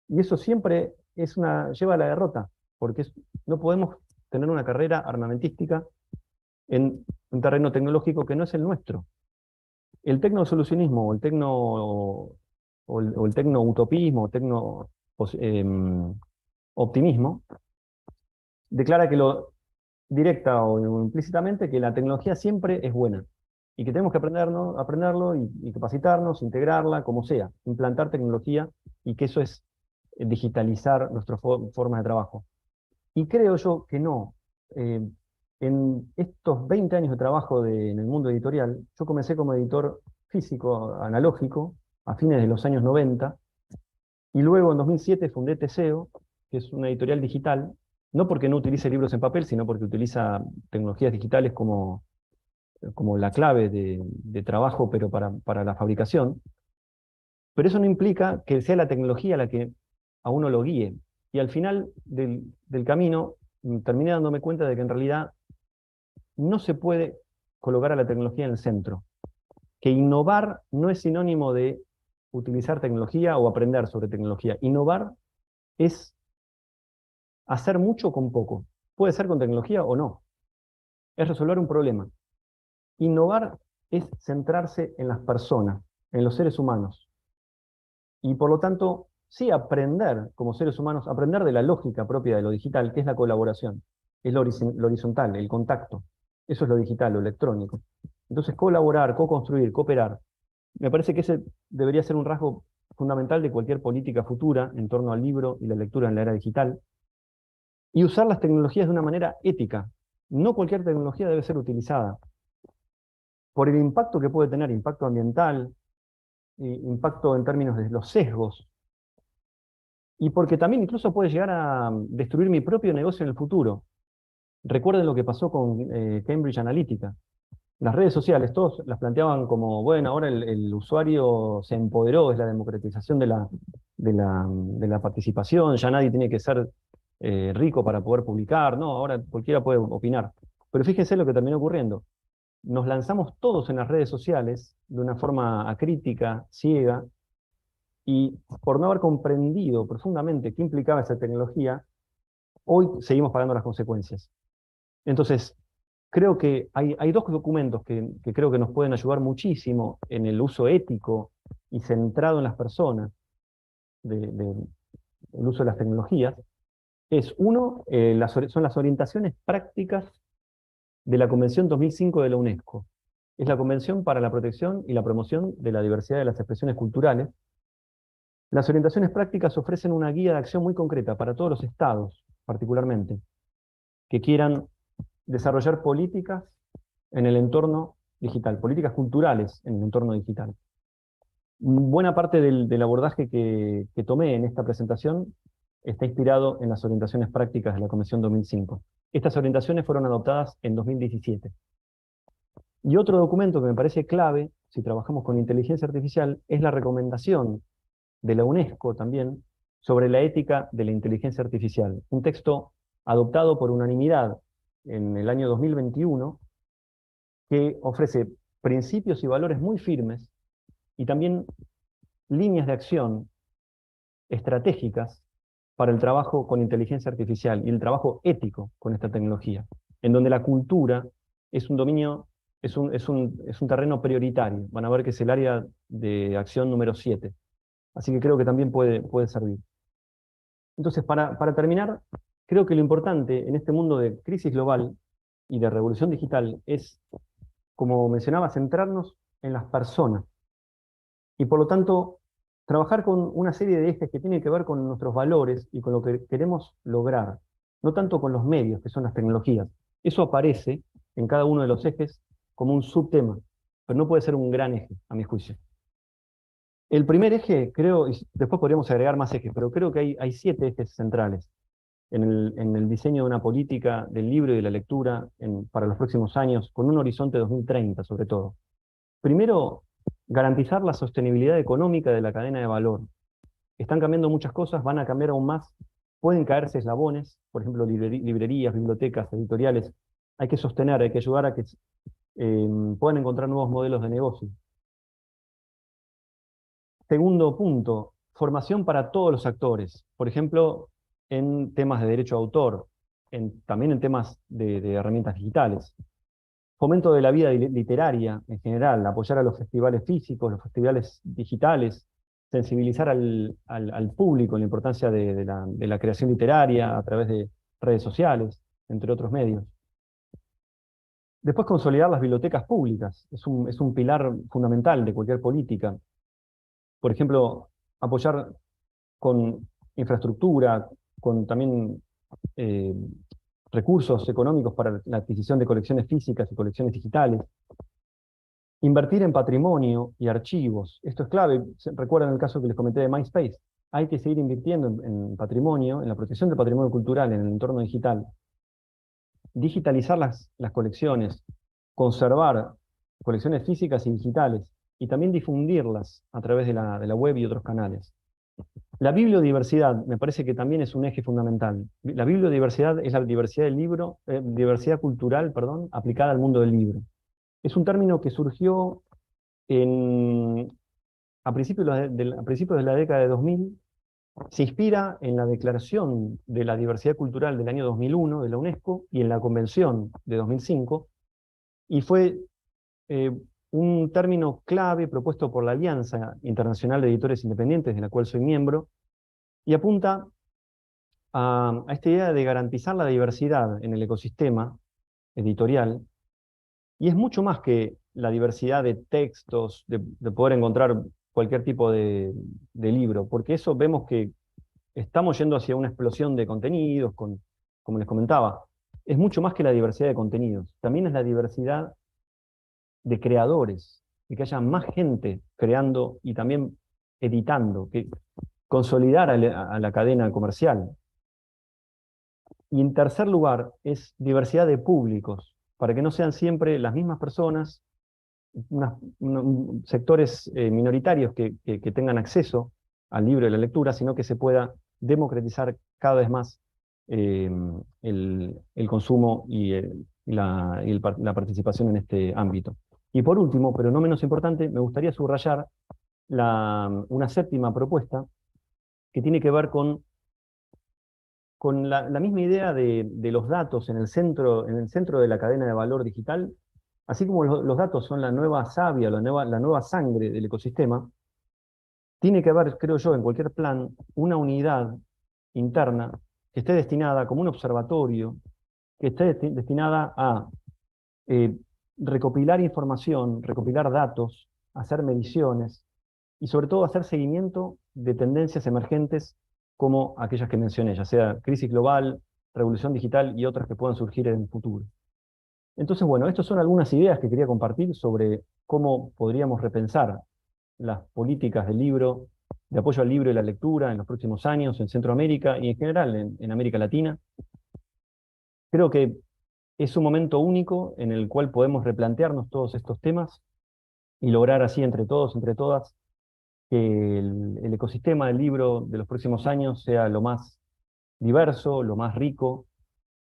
Y eso siempre lleva a la derrota, porque no podemos tener una carrera armamentística en un terreno tecnológico que no es el nuestro. El tecnosolucionismo o el tecnoutopismo o optimismo declara directa o implícitamente que la tecnología siempre es buena y que tenemos que aprenderlo y capacitarnos, integrarla, como sea, implantar tecnología, y que eso es digitalizar nuestras formas de trabajo. Y creo yo que no. En estos 20 años de trabajo en el mundo editorial, yo comencé como editor físico, analógico, a fines de los años 90, y luego en 2007 fundé Teseo, que es una editorial digital, no porque no utilice libros en papel, sino porque utiliza tecnologías digitales como la clave de trabajo, pero para la fabricación. Pero eso no implica que sea la tecnología la que a uno lo guíe. Y al final del camino terminé dándome cuenta de que en realidad no se puede colocar a la tecnología en el centro, que innovar no es sinónimo de utilizar tecnología o aprender sobre tecnología. Innovar es hacer mucho con poco. Puede ser con tecnología o no. Es resolver un problema. Innovar es centrarse en las personas, en los seres humanos. Y por lo tanto, sí aprender como seres humanos, aprender de la lógica propia de lo digital, que es la colaboración, es lo horizontal, el contacto. Eso es lo digital, lo electrónico. Entonces, colaborar, co-construir, cooperar. Me parece que ese debería ser un rasgo fundamental de cualquier política futura en torno al libro y la lectura en la era digital. Y usar las tecnologías de una manera ética. No cualquier tecnología debe ser utilizada por el impacto que puede tener, impacto ambiental, impacto en términos de los sesgos, y porque también incluso puede llegar a destruir mi propio negocio en el futuro. Recuerden lo que pasó con Cambridge Analytica. Las redes sociales, todos las planteaban como, bueno, ahora el usuario se empoderó, es la democratización de la participación, ya nadie tiene que ser rico para poder publicar, no, ahora cualquiera puede opinar. Pero fíjense lo que terminó ocurriendo. Nos lanzamos todos en las redes sociales de una forma acrítica, ciega, y por no haber comprendido profundamente qué implicaba esa tecnología, hoy seguimos pagando las consecuencias. Entonces, creo que hay dos documentos que creo que nos pueden ayudar muchísimo en el uso ético y centrado en las personas del uso de las tecnologías. Es uno, son las orientaciones prácticas de la Convención 2005 de la UNESCO. Es la Convención para la Protección y la Promoción de la Diversidad de las Expresiones Culturales. Las orientaciones prácticas ofrecen una guía de acción muy concreta para todos los estados, particularmente, que quieran desarrollar políticas en el entorno digital, políticas culturales en el entorno digital. Buena parte del abordaje que tomé en esta presentación está inspirado en las orientaciones prácticas de la Convención 2005. Estas orientaciones fueron adoptadas en 2017. Y otro documento que me parece clave, si trabajamos con inteligencia artificial, es la recomendación de la UNESCO también sobre la ética de la inteligencia artificial. Un texto adoptado por unanimidad en el año 2021 que ofrece principios y valores muy firmes y también líneas de acción estratégicas para el trabajo con inteligencia artificial y el trabajo ético con esta tecnología, en donde la cultura es un dominio, es un terreno prioritario. Van a ver que es el área de acción número 7. Así que creo que también puede servir. Entonces, para terminar, creo que lo importante en este mundo de crisis global y de revolución digital es, como mencionaba, centrarnos en las personas y por lo tanto trabajar con una serie de ejes que tienen que ver con nuestros valores y con lo que queremos lograr, no tanto con los medios, que son las tecnologías. Eso aparece en cada uno de los ejes como un subtema, pero no puede ser un gran eje, a mi juicio. El primer eje, creo, y después podríamos agregar más ejes, pero creo que hay 7 ejes centrales en el diseño de una política del libro y de la lectura para los próximos años, con un horizonte 2030 sobre todo. Primero, garantizar la sostenibilidad económica de la cadena de valor. Están cambiando muchas cosas, van a cambiar aún más, pueden caerse eslabones, por ejemplo, librerías, bibliotecas, editoriales. Hay que sostener, hay que ayudar a que puedan encontrar nuevos modelos de negocio. Segundo punto, formación para todos los actores. Por ejemplo, en temas de derecho de autor, también en temas de herramientas digitales. Fomento de la vida literaria en general, apoyar a los festivales físicos, los festivales digitales, sensibilizar al público en la importancia de la creación literaria a través de redes sociales, entre otros medios. Después, consolidar las bibliotecas públicas. Es un pilar fundamental de cualquier política. Por ejemplo, apoyar con infraestructura, con también recursos económicos para la adquisición de colecciones físicas y colecciones digitales. Invertir en patrimonio y archivos. Esto es clave. Recuerdan el caso que les comenté de MySpace. Hay que seguir invirtiendo en patrimonio, en la protección del patrimonio cultural, en el entorno digital. Digitalizar las colecciones, conservar colecciones físicas y digitales, y también difundirlas a través de la web y otros canales. La bibliodiversidad me parece que también es un eje fundamental. La bibliodiversidad es la diversidad del libro, diversidad cultural, perdón, aplicada al mundo del libro. Es un término que surgió en, a principios de la década de 2000. Se inspira en la Declaración de la Diversidad Cultural del año 2001 de la UNESCO y en la Convención de 2005, y fue eh, un término clave propuesto por la Alianza Internacional de Editores Independientes, de la cual soy miembro, y apunta a esta idea de garantizar la diversidad en el ecosistema editorial, y es mucho más que la diversidad de textos, de poder encontrar cualquier tipo de libro, porque eso vemos que estamos yendo hacia una explosión de contenidos, como les comentaba. Es mucho más que la diversidad de contenidos, también es la diversidad de creadores, de que haya más gente creando y también editando, que consolidar a la cadena comercial. Y en tercer lugar, es diversidad de públicos, para que no sean siempre las mismas personas, sectores minoritarios que tengan acceso al libro y la lectura, sino que se pueda democratizar cada vez más eh, el consumo la participación en este ámbito. Y por último, pero no menos importante, me gustaría subrayar una séptima propuesta que tiene que ver con la misma idea de los datos en el centro de la cadena de valor digital. Así como los datos son la nueva savia, la nueva sangre del ecosistema, tiene que haber, creo yo, en cualquier plan, una unidad interna que esté destinada como un observatorio, que esté destinada a eh, recopilar información, recopilar datos, hacer mediciones y sobre todo hacer seguimiento de tendencias emergentes como aquellas que mencioné, ya sea crisis global, revolución digital y otras que puedan surgir en el futuro. Entonces, bueno, estas son algunas ideas que quería compartir sobre cómo podríamos repensar las políticas del libro, de apoyo al libro y la lectura en los próximos años en Centroamérica y en general en América Latina. Creo que es un momento único en el cual podemos replantearnos todos estos temas y lograr así entre todos, entre todas, que el ecosistema del libro de los próximos años sea lo más diverso, lo más rico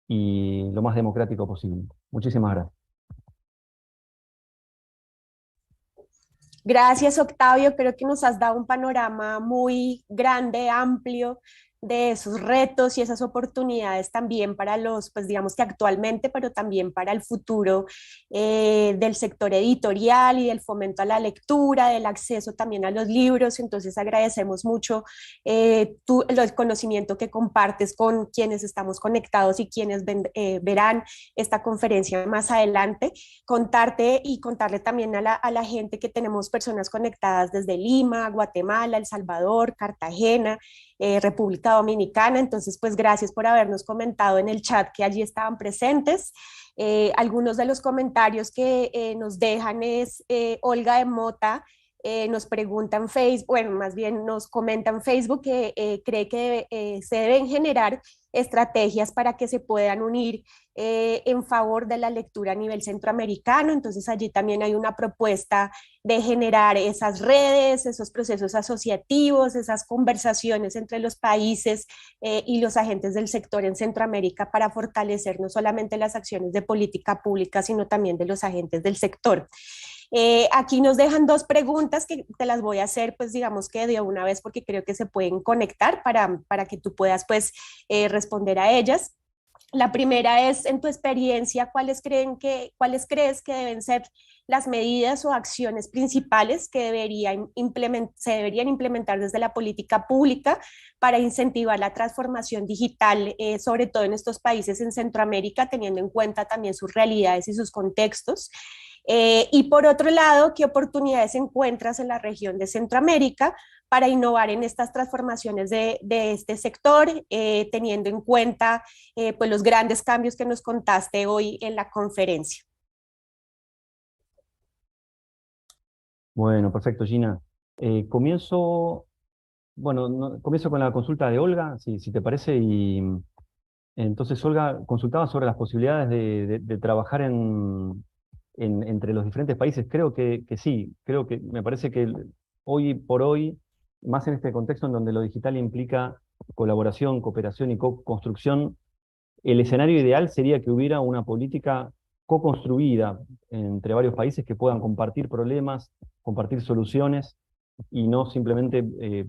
y lo más democrático posible. Muchísimas gracias. Gracias, Octavio. Creo que nos has dado un panorama muy grande, amplio de esos retos y esas oportunidades también para los, pues digamos que actualmente, pero también para el futuro del sector editorial y del fomento a la lectura, del acceso también a los libros. Entonces agradecemos mucho el conocimiento que compartes con quienes estamos conectados y quienes verán esta conferencia más adelante. Contarte y contarle también a la gente que tenemos personas conectadas desde Lima, Guatemala, El Salvador, Cartagena, República Dominicana. Entonces, pues gracias por habernos comentado en el chat que allí estaban presentes. Algunos de los comentarios que nos dejan es Olga de Mota. Nos pregunta en Facebook, bueno, más bien nos comenta en Facebook que cree que se deben generar estrategias para que se puedan unir en favor de la lectura a nivel centroamericano. Entonces allí también hay una propuesta de generar esas redes, esos procesos asociativos, esas conversaciones entre los países y los agentes del sector en Centroamérica para fortalecer no solamente las acciones de política pública, sino también de los agentes del sector. Aquí nos dejan dos preguntas que te las voy a hacer, pues digamos que de una vez, porque creo que se pueden conectar para que tú puedas pues responder a ellas. La primera es, en tu experiencia, ¿cuáles crees que deben ser las medidas o acciones principales que se deberían implementar desde la política pública para incentivar la transformación digital, sobre todo en estos países en Centroamérica, teniendo en cuenta también sus realidades y sus contextos? Y por otro lado, ¿qué oportunidades encuentras en la región de Centroamérica para innovar en estas transformaciones de este sector, teniendo en cuenta pues los grandes cambios que nos contaste hoy en la conferencia? Bueno, perfecto, Gina. Bueno, comienzo con la consulta de Olga, si te parece, y entonces Olga consultaba sobre las posibilidades de trabajar entre los diferentes países. Creo que sí, creo que me parece que hoy por hoy más en este contexto en donde lo digital implica colaboración, cooperación y co-construcción, el escenario ideal sería que hubiera una política co-construida entre varios países que puedan compartir problemas, compartir soluciones y no simplemente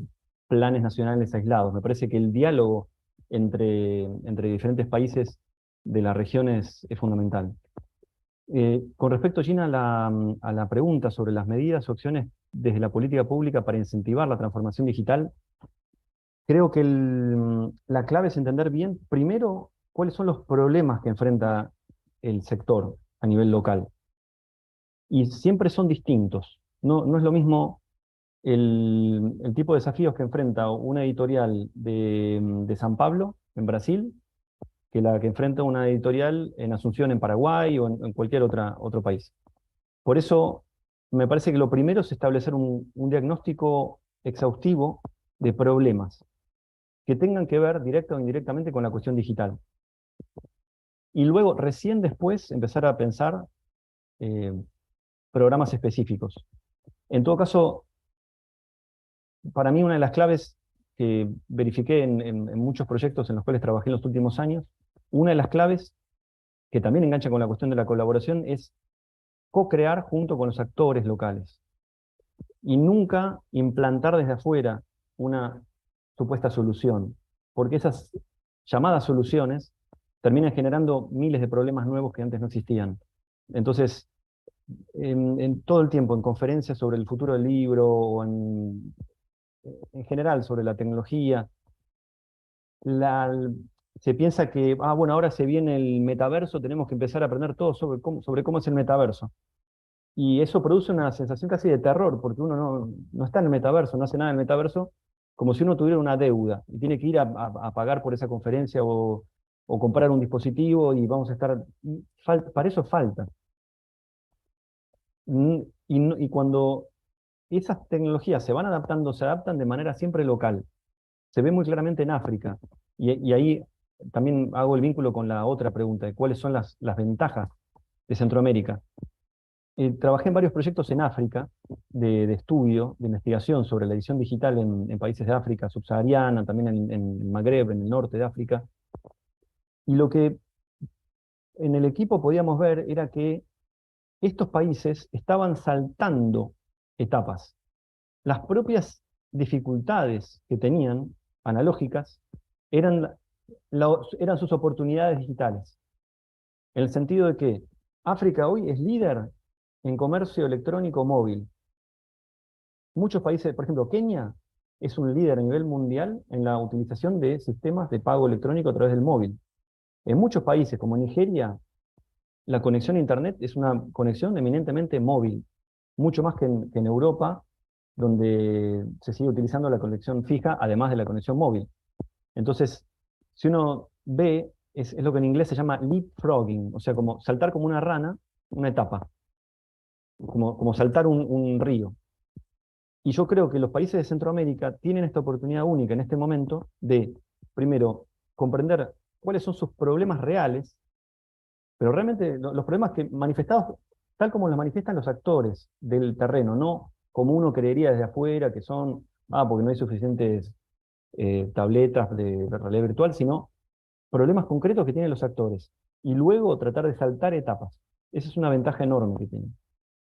planes nacionales aislados. Me parece que el diálogo entre diferentes países de la región es fundamental. Con respecto, Gina, a la pregunta sobre las medidas o acciones desde la política pública para incentivar la transformación digital, creo que la clave es entender bien, primero, cuáles son los problemas que enfrenta el sector a nivel local. Y siempre son distintos. No es lo mismo el tipo de desafíos que enfrenta una editorial de San Pablo, en Brasil, que la que enfrenta una editorial en Asunción, en Paraguay o en cualquier otro país. Por eso, me parece que lo primero es establecer un diagnóstico exhaustivo de problemas que tengan que ver directa o indirectamente con la cuestión digital. Y luego, recién después, empezar a pensar eh, programas específicos. En todo caso, para mí una de las claves que verifiqué en muchos proyectos en los cuales trabajé en los últimos años, una de las claves que también engancha con la cuestión de la colaboración es co-crear junto con los actores locales y nunca implantar desde afuera una supuesta solución, porque esas llamadas soluciones terminan generando miles de problemas nuevos que antes no existían. Entonces, en todo el tiempo, en conferencias sobre el futuro del libro o en general sobre la tecnología, la, se piensa que, bueno, ahora se viene el metaverso, tenemos que empezar a aprender todo sobre cómo es el metaverso. Y eso produce una sensación casi de terror, porque uno no está en el metaverso, no hace nada en el metaverso, como si uno tuviera una deuda y tiene que ir a pagar por esa conferencia o comprar un dispositivo y vamos a estar... para eso falta. Y cuando esas tecnologías se van adaptando, se adaptan de manera siempre local. Se ve muy claramente en África. Y ahí también hago el vínculo con la otra pregunta, de cuáles son las ventajas de Centroamérica. Trabajé en varios proyectos en África de estudio, de investigación sobre la edición digital en países de África subsahariana, también en Magreb, en el norte de África. Y lo que en el equipo podíamos ver era que estos países estaban saltando etapas. Las propias dificultades que tenían, analógicas, eran, eran sus oportunidades digitales. En el sentido de que África hoy es líder en comercio electrónico móvil. Muchos países, por ejemplo, Kenia es un líder a nivel mundial en la utilización de sistemas de pago electrónico a través del móvil. En muchos países, como Nigeria, la conexión a Internet es una conexión eminentemente móvil, mucho más que en Europa, donde se sigue utilizando la conexión fija, además de la conexión móvil. Entonces, si uno ve, es lo que en inglés se llama leapfrogging, o sea, como saltar como una rana, una etapa, como saltar un río. Y yo creo que los países de Centroamérica tienen esta oportunidad única en este momento de, primero, comprender cuáles son sus problemas reales, pero realmente los problemas que manifestados tal como los manifiestan los actores del terreno, no como uno creería desde afuera, que son, porque no hay suficientes tabletas de realidad virtual, sino problemas concretos que tienen los actores. Y luego tratar de saltar etapas. Esa es una ventaja enorme que tienen.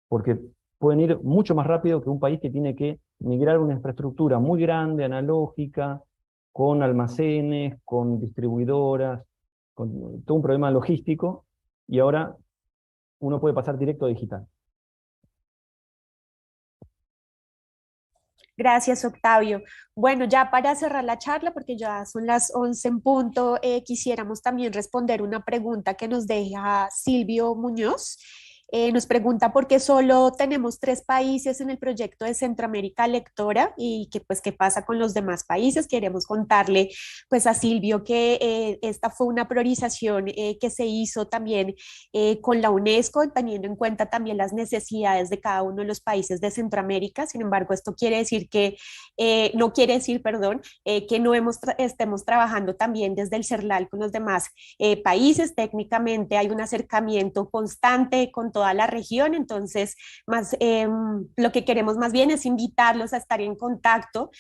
Porque pueden ir mucho más rápido que un país que tiene que migrar una infraestructura muy grande, analógica, con almacenes, con distribuidoras, con todo un problema logístico, y ahora uno puede pasar directo a digital. Gracias, Octavio. Bueno, ya para cerrar la charla, porque ya son las 11 en punto, quisiéramos también responder una pregunta que nos deja Silvio Muñoz. Nos pregunta por qué solo tenemos 3 países en el proyecto de Centroamérica Lectora y que, pues, qué pasa con los demás países. Queremos contarle pues, a Silvio que esta fue una priorización que se hizo también con la UNESCO, teniendo en cuenta también las necesidades de cada uno de los países de Centroamérica. Sin embargo, esto quiere decir que, no quiere decir, perdón, que no estemos trabajando también desde el CERLAL con los demás países. Técnicamente hay un acercamiento constante con todas toda la región. Entonces, lo que queremos más bien es invitarlos a estar en contacto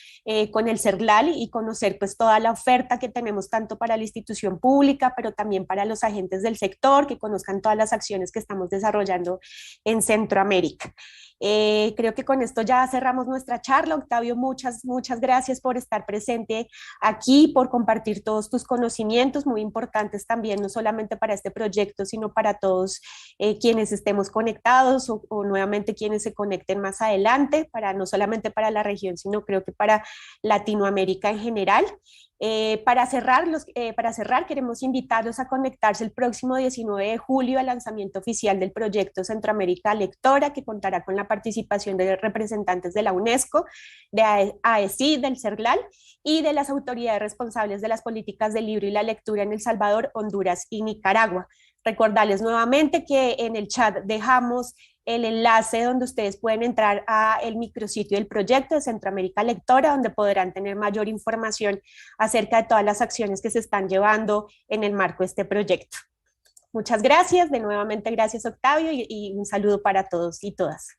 con el CERLAL y conocer pues toda la oferta que tenemos tanto para la institución pública, pero también para los agentes del sector, que conozcan todas las acciones que estamos desarrollando en Centroamérica. Creo que con esto ya cerramos nuestra charla. Octavio, muchas gracias por estar presente aquí, por compartir todos tus conocimientos, muy importantes también, no solamente para este proyecto, sino para todos quienes estemos conectados o nuevamente quienes se conecten más adelante, no solamente para la región, sino creo que para Latinoamérica en general. Para cerrar, queremos invitarlos a conectarse el próximo 19 de julio al lanzamiento oficial del proyecto Centroamérica Lectora, que contará con la participación de representantes de la UNESCO, de AECI, del CERLAL y de las autoridades responsables de las políticas del libro y la lectura en El Salvador, Honduras y Nicaragua. Recordarles nuevamente que en el chat dejamos el enlace donde ustedes pueden entrar a el micrositio del proyecto de Centroamérica Lectora, donde podrán tener mayor información acerca de todas las acciones que se están llevando en el marco de este proyecto. Muchas gracias, de nuevamente gracias Octavio y un saludo para todos y todas.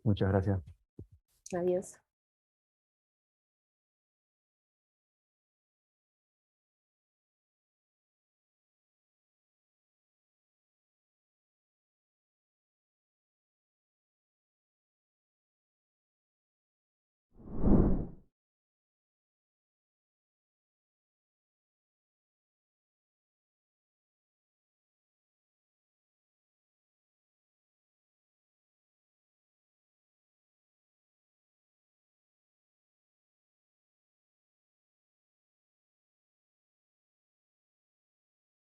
Muchas gracias. Adiós.